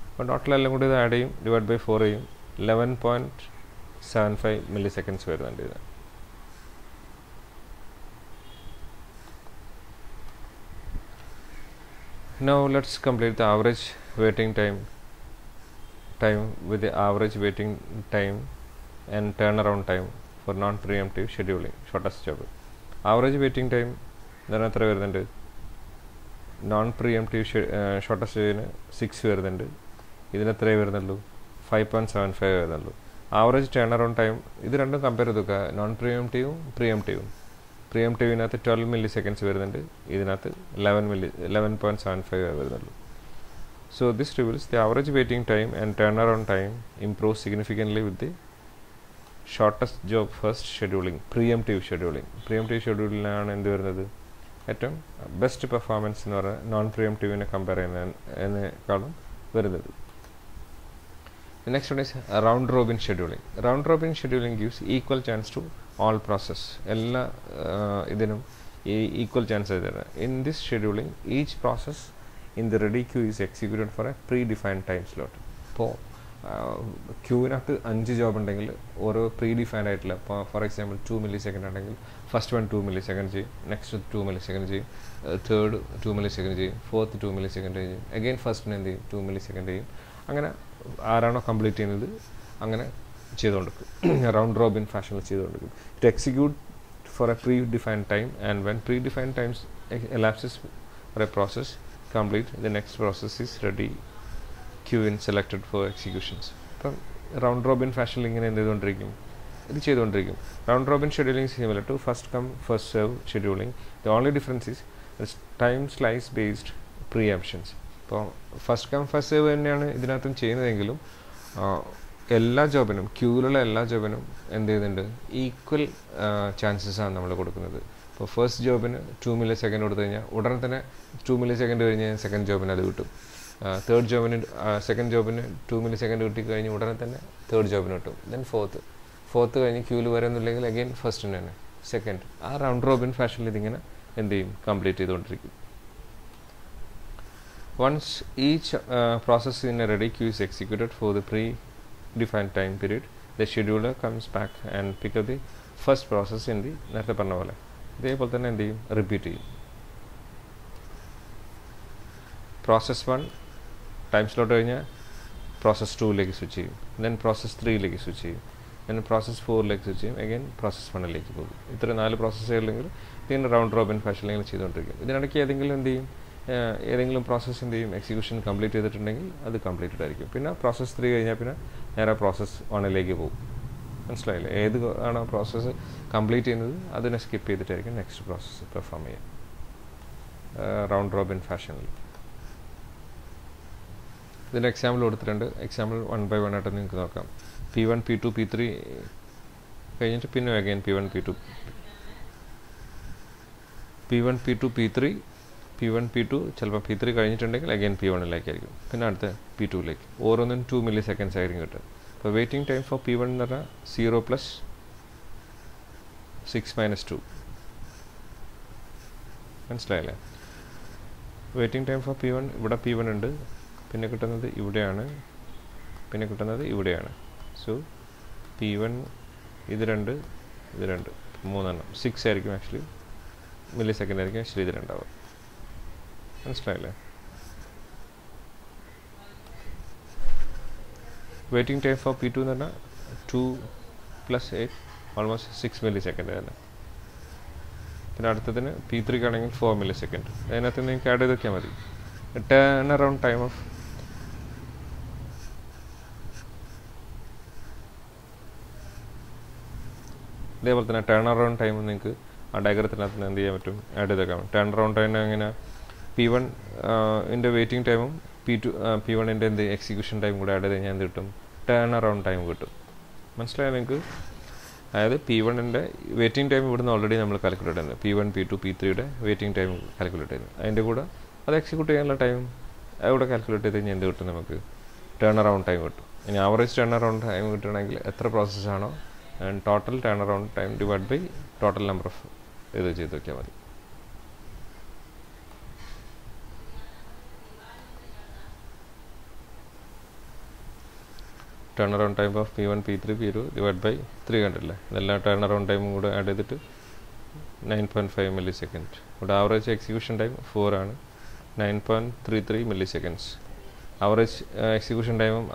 അപ്പോൾ ടോട്ടൽ എല്ലാം കൂടി ഇത് ആഡ് ചെയ്യും, ഡിവൈഡ് ബൈ 4 ചെയ്യും, 11.75 മില്ലി സെക്കൻഡ്സ് വരുന്നുണ്ട് ഇത്. Now let's complete the average waiting time with the average waiting time and turnaround time for non-preemptive scheduling, shortest job. Average waiting time then എത്ര വരുന്നുണ്ട്, നോൺ പ്രിയംറ്റീവ് ഷോർട്ടസ്റ്റ് 6 വരുന്നുണ്ട്, ഇതിന് എത്രയേ വരുന്നുള്ളൂ, 5.75 വരുന്നുള്ളൂ. Average turn around time ഇത് രണ്ടും compare ചെയ്ത് നോക്കുക, നോൺ പ്രിയംറ്റീവും പ്രിയംറ്റീവിനകത്ത് 12 മില്ലി സെക്കൻഡ്സ് വരുന്നുണ്ട്, ഇതിനകത്ത് 11.75 വരുന്നുള്ളൂ. So this reveals the average waiting time and turnaround time improves significantly with the shortest job first scheduling, preemptive scheduling എന്ത് വരുന്നത്, ഏറ്റവും ബെസ്റ്റ് പെർഫോമൻസ് എന്ന് പറഞ്ഞാൽ നോൺ പ്രിയംറ്റീവിനെ കമ്പയർ ചെയ്യുന്നതിനേക്കാളും വരുന്നത്. The next one is round robin scheduling. Round robin scheduling gives equal chance to all process. എല്ലാ ഇതിനും equal chance ആയിട്ട്. In this scheduling, each process in the ready queue is executed for a predefined time slot. ഇപ്പോൾ ക്യൂവിനകത്ത് 5 job ഉണ്ടെങ്കിൽ ഓരോ pre defined ആയിട്ടുള്ള, ഇപ്പോൾ for example 2 milli second ഉണ്ടെങ്കിൽ first one 2 milli second ചെയ്യും, നെക്സ്റ്റ് 2 മില്ലി സെക്കൻഡ് ചെയ്യും, third 2 milli second ചെയ്യും, fourth 2 milli second ചെയ്യും, അഗെയിൻ ഫസ്റ്റിന് എന്ത് ചെയ്യും 2 മില്ലി സെക്കൻഡ് ചെയ്യും. അങ്ങനെ ആരാണോ കംപ്ലീറ്റ് ചെയ്യുന്നത് അങ്ങനെ ചെയ്തുകൊണ്ടിരിക്കും, റൗണ്ട് റോബിൻ ഫാഷനിൽ ചെയ്തുകൊണ്ടിരിക്കും. To execute for a predefined time and when predefined times elapses for a process complete, the next process is ready queue in selected for executions. അപ്പം round robin ഫാഷനിൽ ഇങ്ങനെ എന്ത് ചെയ്തുകൊണ്ടിരിക്കും, ഇത് ചെയ്തുകൊണ്ടിരിക്കും. Round robin scheduling similar to first come first serve scheduling. The only difference is time slice based preemptions. ഇപ്പോൾ first come first serve തന്നെയാണ് ഇതിനകത്തും ചെയ്യുന്നതെങ്കിലും എല്ലാ ജോബിനും, ക്യൂവിലുള്ള എല്ലാ ജോബിനും എന്ത് ചെയ്യുന്നുണ്ട്, ഈക്വൽ ചാൻസസാണ് നമ്മൾ കൊടുക്കുന്നത്. ഇപ്പോൾ ഫസ്റ്റ് ജോബിന് 2 മില്ലി സെക്കൻഡ് കൊടുത്തു കഴിഞ്ഞാൽ ഉടനെ തന്നെ 2 മില്ലി സെക്കൻഡ് കഴിഞ്ഞ് സെക്കൻഡ് ജോബിന് അത് കിട്ടും. തേർഡ് ജോബിന് സെക്കൻഡ് ജോബിന് 2 മില്ലി സെക്കൻഡ് കിട്ടിക്കഴിഞ്ഞ് ഉടനെ തന്നെ തേർഡ് ജോബിന് കിട്ടും. ദെൻ ഫോർത്ത് കഴിഞ്ഞ് ക്യൂവിൽ വരുന്നില്ലെങ്കിൽ അഗെയിൻ ഫസ്റ്റിന് തന്നെ സെക്കൻഡ്. ആ റൗണ്ട് റോബിൻ ഫാഷനിൽ ഇതിങ്ങനെ എന്ത് ചെയ്യും, കംപ്ലീറ്റ് ചെയ്തുകൊണ്ടിരിക്കും. Once each process in a ready queue is executed for the pre-defined time period, the scheduler comes back and pick up the first process in the നേരത്തെ പറഞ്ഞ പോലെ ഇതേപോലെ തന്നെ എന്ത് ചെയ്യും, റിപ്പീറ്റ് ചെയ്യും. പ്രോസസ് 1 ടൈം സ്ലോട്ട് കഴിഞ്ഞാൽ പ്രോസസ് 2ലേക്ക് സ്വിച്ച് ചെയ്യും, ദെൻ പ്രോസസ് 3ലേക്ക് സ്വിച്ച് ചെയ്യും, ദെൻ പ്രോസസ് 4ലേക്ക് സ്വിച്ച് ചെയ്യും, അഗൈൻ പ്രോസസ് 1ലേക്ക് പോകും. ഇത്ര 4 പ്രോസസ്സുകളിലെങ്കിൽ ഇതിന് റൗണ്ട് റോബിൻ ഫാഷനിൽ ചെയ്തുകൊണ്ടിരിക്കും. ഇതിനിടയ്ക്ക് ഏതെങ്കിലും എന്ത് ചെയ്യും, ഏതെങ്കിലും പ്രോസസ്സ് എന്ത് ചെയ്യും, എക്സിക്യൂഷൻ കംപ്ലീറ്റ് ചെയ്തിട്ടുണ്ടെങ്കിൽ അത് കംപ്ലീറ്റഡ് ആയിരിക്കും. പിന്നെ പ്രോസസ് 3 കഴിഞ്ഞാൽ പിന്നെ നേരെ പ്രോസസ് 1ലേക്ക് പോകും. മനസ്സിലായില്ലേ, ഏത് ആണോ പ്രോസസ്സ് കംപ്ലീറ്റ് ചെയ്യുന്നത് അതിനെ സ്കിപ്പ് ചെയ്തിട്ടായിരിക്കും നെക്സ്റ്റ് പ്രോസസ്സ് പെർഫോം ചെയ്യുക റൗണ്ട് റോബിൻ ഫാഷനിൽ. ഇതിൻ്റെ എക്സാമ്പിൾ കൊടുത്തിട്ടുണ്ട്. എക്സാമ്പിൾ 1 by 1 ആയിട്ട് നിങ്ങൾക്ക് നോക്കാം. P1 P2 P3 കഴിഞ്ഞിട്ട് പിന്നെ അഗൈൻ P1 P2 ചിലപ്പോൾ P3 കഴിഞ്ഞിട്ടുണ്ടെങ്കിൽ അഗൈൻ P1ലേക്കായിരിക്കും, പിന്നെ അടുത്ത P2ലേക്ക്. ഓരോന്നും 2 മില്ലി സെക്കൻഡ്സ് ആയിരിക്കും കിട്ടുക. അപ്പോൾ വെയിറ്റിംഗ് ടൈം ഫോർ P1 എന്ന് പറഞ്ഞാൽ 0 + 6 - 2. മനസ്സിലായില്ലേ, വെയിറ്റിംഗ് ടൈം ഫോർ P1 ഇവിടെ P1 ഉണ്ട്, പിന്നെ കിട്ടുന്നത് ഇവിടെയാണ്, പിന്നെ കിട്ടുന്നത് ഇവിടെയാണ്. സോ P1 ഇത് 2 3 6 ആയിരിക്കും ആക്ച്വലി, മില്ലി സെക്കൻഡ് ആയിരിക്കും ആക്ച്വലി ഇത് രണ്ടാവുക. മനസ്സിലായില്ലേ, വെയിറ്റിംഗ് ടൈം ഫോർ P2 എന്ന് പറഞ്ഞാൽ 2 + 8 ഓൾമോസ്റ്റ് 6 മില്ലി സെക്കൻഡ് തന്നെ. പിന്നെ അടുത്തതിന് P3 ആണെങ്കിൽ 4 മില്ലി സെക്കൻഡ്. അതിനകത്ത് നിങ്ങൾക്ക് ആഡ് ചെയ്ത് വയ്ക്കാൻ മതി. ടേൺ അറൗണ്ട് ടൈം ഓഫ് ഇതേപോലെ തന്നെ ടേൺ അറൗണ്ട് ടൈം നിങ്ങൾക്ക് ആ ഡയഗ്രത്തിനകത്ത് എന്ത് ചെയ്യാൻ പറ്റും, ആഡ് ചെയ്തേക്കാം. ടേൺ അറൗണ്ട് ടൈം എങ്ങനെ P1 ൻ്റെ വെയിറ്റിംഗ് ടൈമും P1 ൻ്റെ എന്ത് എക്സിക്യൂഷൻ ടൈം കൂടെ ആഡ് ചെയ്ത് കഴിഞ്ഞാൽ എന്ത് കിട്ടും, ടേൺ അറൗണ്ട് ടൈം കിട്ടും. മനസ്സിലായോ നിങ്ങൾക്ക്? അതായത് P1 ൻ്റെ വെയിറ്റിംഗ് ടൈം ഇവിടുന്ന് ഓൾറെഡി നമ്മൾ കാൽക്കുലേറ്റ് ചെയ്യുന്നത്, P1 P2 P3 waiting time calculate ചെയ്യുന്നത്. അതിൻ്റെ കൂടെ അത് എക്സിക്യൂട്ട് ചെയ്യാനുള്ള ടൈം അവിടെ കാൽക്കുലേറ്റ് ചെയ്ത് കഴിഞ്ഞാൽ എന്ത് കിട്ടും, നമുക്ക് ടേൺ അറൗണ്ട് ടൈം കിട്ടും. ഇനി ആവറേജ് ടേൺ അറൗണ്ട് ടൈം കിട്ടണമെങ്കിൽ എത്ര പ്രോസസ്സാണോ total turn around time divide by total number of ഇത് ചെയ്ത് നോക്കിയാൽ മതി. Turn around time of P1 P3 P2 divide by 300 അല്ലേ, ഇതെല്ലാം ടേൺ അറൗണ്ട് ടൈമും കൂടെ ആഡ് ചെയ്തിട്ട് 9.5 മില്ലി സെക്കൻഡ്. ഇവിടെ ആവറേജ് എക്സിക്യൂഷൻ ടൈം 4 ആണ്, 9.33 മില്ലി സെക്കൻഡ്സ്. ആവറേജ് എക്സിക്യൂഷൻ ടൈമും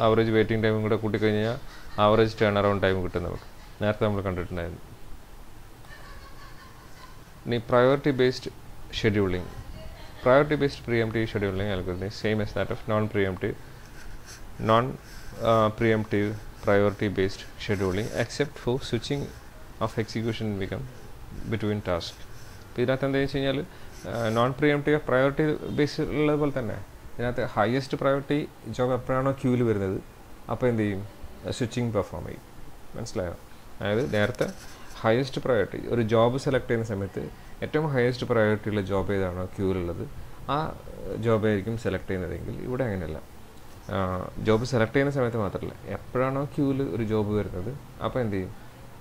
ആവറേജ് വെയിറ്റിംഗ് ടൈമും കൂടെ കൂട്ടിക്കഴിഞ്ഞാൽ ആവറേജ് ടേൺ അറൗണ്ട് ടൈം കിട്ടും നമുക്ക്, നേരത്തെ നമ്മൾ കണ്ടിട്ടുണ്ടായിരുന്നു. ഇനി priority based scheduling. Priority based preemptive scheduling algorithm same as that of non-preemptive priority based scheduling except for switching of execution between tasks. അപ്പോൾ ഇതിനകത്ത് എന്താ വെച്ച് കഴിഞ്ഞാൽ നോൺ പ്രിഎംപ്റ്റീവ് പ്രയോറിറ്റി ബേസ് ഉള്ളതുപോലെ തന്നെ ഇതിനകത്ത് ഹയസ്റ്റ് പ്രയോറിറ്റി ജോബ് എപ്പോഴാണോ ക്യൂവിൽ വരുന്നത് അപ്പോൾ എന്ത് ചെയ്യും, സ്വിച്ചിങ് പെർഫോം ചെയ്യും. മനസ്സിലായോ? അതായത് നേരത്തെ ഹയസ്റ്റ് പ്രയോറിറ്റി ഒരു ജോബ് സെലക്ട് ചെയ്യുന്ന സമയത്ത് ഏറ്റവും ഹയസ്റ്റ് പ്രയോറിറ്റി ഉള്ള ജോബ് ഏതാണോ ക്യൂവിലുള്ളത് ആ ജോബ് ആയിരിക്കും സെലക്ട് ചെയ്യുന്നതെങ്കിൽ ഇവിടെ അങ്ങനെയല്ല. ജോബ് സെലക്ട് ചെയ്യുന്ന സമയത്ത് മാത്രമല്ല, എപ്പോഴാണോ ക്യൂവിൽ ഒരു ജോബ് വരുന്നത് അപ്പോൾ എന്ത് ചെയ്യും,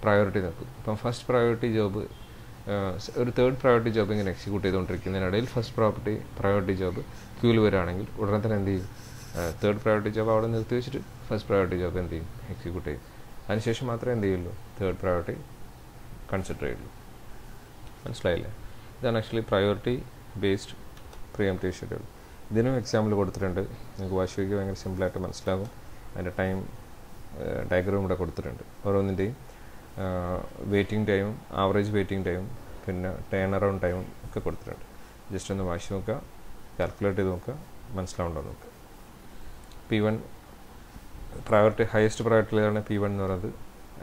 പ്രയോറിറ്റി നോക്കും. ഇപ്പം ഫസ്റ്റ് പ്രയോറിറ്റി ജോബ് ഒരു തേർഡ് പ്രയോറിറ്റി ജോബ് ഇങ്ങനെ എക്സിക്യൂട്ട് ചെയ്തുകൊണ്ടിരിക്കുന്നതിനിടയിൽ ഫസ്റ്റ് പ്രയോറിറ്റി ജോബ് ക്യൂവിൽ വരികയാണെങ്കിൽ ഉടനെ തന്നെ എന്ത് ചെയ്യും, തേർഡ് പ്രയോറിറ്റി ജോബ് അവിടെ നിർത്തി വെച്ചിട്ട് ഫസ്റ്റ് പ്രയോറിറ്റി ജോബ് എന്ത് ചെയ്യും, എക്സിക്യൂട്ട് ചെയ്യും. അതിനുശേഷം മാത്രമേ എന്ത് ചെയ്യുള്ളൂ, തേർഡ് പ്രയോറിറ്റി കൺസിഡർ ചെയ്യുള്ളൂ. മനസ്സിലായില്ലേ? ഇതാണ് ആക്ച്വലി പ്രയോറിറ്റി ബേസ്ഡ് പ്രിഎംപ്റ്റീവ് ഷെഡ്യൂൾ. ഇതിനും എക്സാമ്പിൾ കൊടുത്തിട്ടുണ്ട്, നിങ്ങൾക്ക് വായിക്ക് ഭയങ്കര സിമ്പിളായിട്ട് മനസ്സിലാകും. അതിൻ്റെ ടൈം ഡയഗ്രാം ഇവിടെ കൊടുത്തിട്ടുണ്ട്. ഓരോന്നിൻ്റെയും വെയിറ്റിംഗ് ടൈമും ആവറേജ് വെയിറ്റിംഗ് ടൈമും പിന്നെ ടേൺ അറൗണ്ട് ടൈമും ഒക്കെ കൊടുത്തിട്ടുണ്ട്. ജസ്റ്റ് ഒന്ന് വായിച്ച് നോക്കുക, കാൽക്കുലേറ്റ് ചെയ്ത് നോക്കുക, മനസ്സിലാവുണ്ടോ നോക്കുക. P1 പ്രയോറിറ്റി ഹയസ്റ്റ് പ്രയോറിറ്റിയിലാണ് P1 എന്ന് പറയുന്നത്.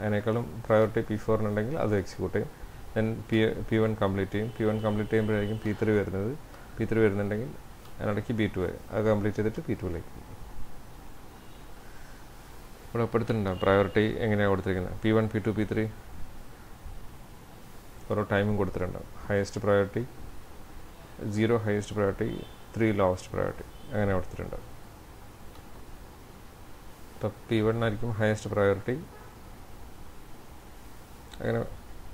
അതിനേക്കാളും പ്രയോറിറ്റി P4 ഉണ്ടെങ്കിൽ അത് എക്സിക്യൂട്ട് ചെയ്യും. ദെൻ P1 കംപ്ലീറ്റ് ചെയ്യും. P1 കംപ്ലീറ്റ് ചെയ്യുമ്പോഴായിരിക്കും P3 വരുന്നത്. P3 വരുന്നുണ്ടെങ്കിൽ അതിനിടയ്ക്ക് P2 വരും. അത് കംപ്ലീറ്റ് ചെയ്തിട്ട് P2ലേക്ക്. ഇവിടെ ഉൾപ്പെടുത്തിട്ടുണ്ടാകും പ്രയോറിറ്റി എങ്ങനെയാണ് കൊടുത്തിരിക്കുന്നത്. P1 P2 P3 ഓരോ ടൈമും കൊടുത്തിട്ടുണ്ടാകും. Highest priority 0 highest priority 3 lowest priority അങ്ങനെ കൊടുത്തിട്ടുണ്ടാകും. ഇപ്പോൾ P1 ആയിരിക്കും ഹയസ്റ്റ് പ്രയോറിറ്റി. അങ്ങനെ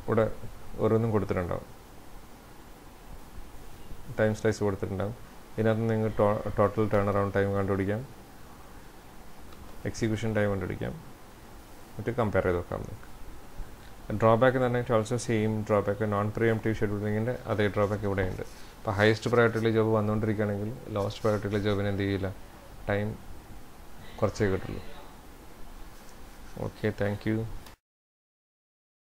ഇവിടെ ഓരോന്നും കൊടുത്തിട്ടുണ്ടാകും, ടൈം സ്ലൈസ് കൊടുത്തിട്ടുണ്ടാകും. ഇതിനകത്ത് നിങ്ങൾ ടോട്ടൽ ടേൺ അറൗണ്ട് ടൈം കണ്ടുപിടിക്കാം, എക്സിക്യൂഷൻ ടൈം കണ്ടുപിടിക്കാം, എന്നിട്ട് കമ്പയർ ചെയ്ത് നോക്കാം നമുക്ക്. ഡ്രോബാക്ക് എന്ന് പറഞ്ഞാൽ ഓൾസോ സെയിം ഡ്രോബാക്ക് നോൺ പ്രിഎംപ്റ്റീവ് ഷെഡ്യൂളിങ്ങിൻ്റെ അതേ ഡ്രോബാക്ക് ഇവിടെയുണ്ട്. ഇപ്പോൾ ഹയസ്റ്റ് പ്രയോറിറ്റിയിലെ ജോബ് വന്നുകൊണ്ടിരിക്കുകയാണെങ്കിൽ ലോവസ്റ്റ് പ്രയോറിറ്റിയിലെ ജോബിന് എന്ത് ചെയ്യില്ല, ടൈം കുറച്ചേ കിട്ടുള്ളൂ. Okay, thank you.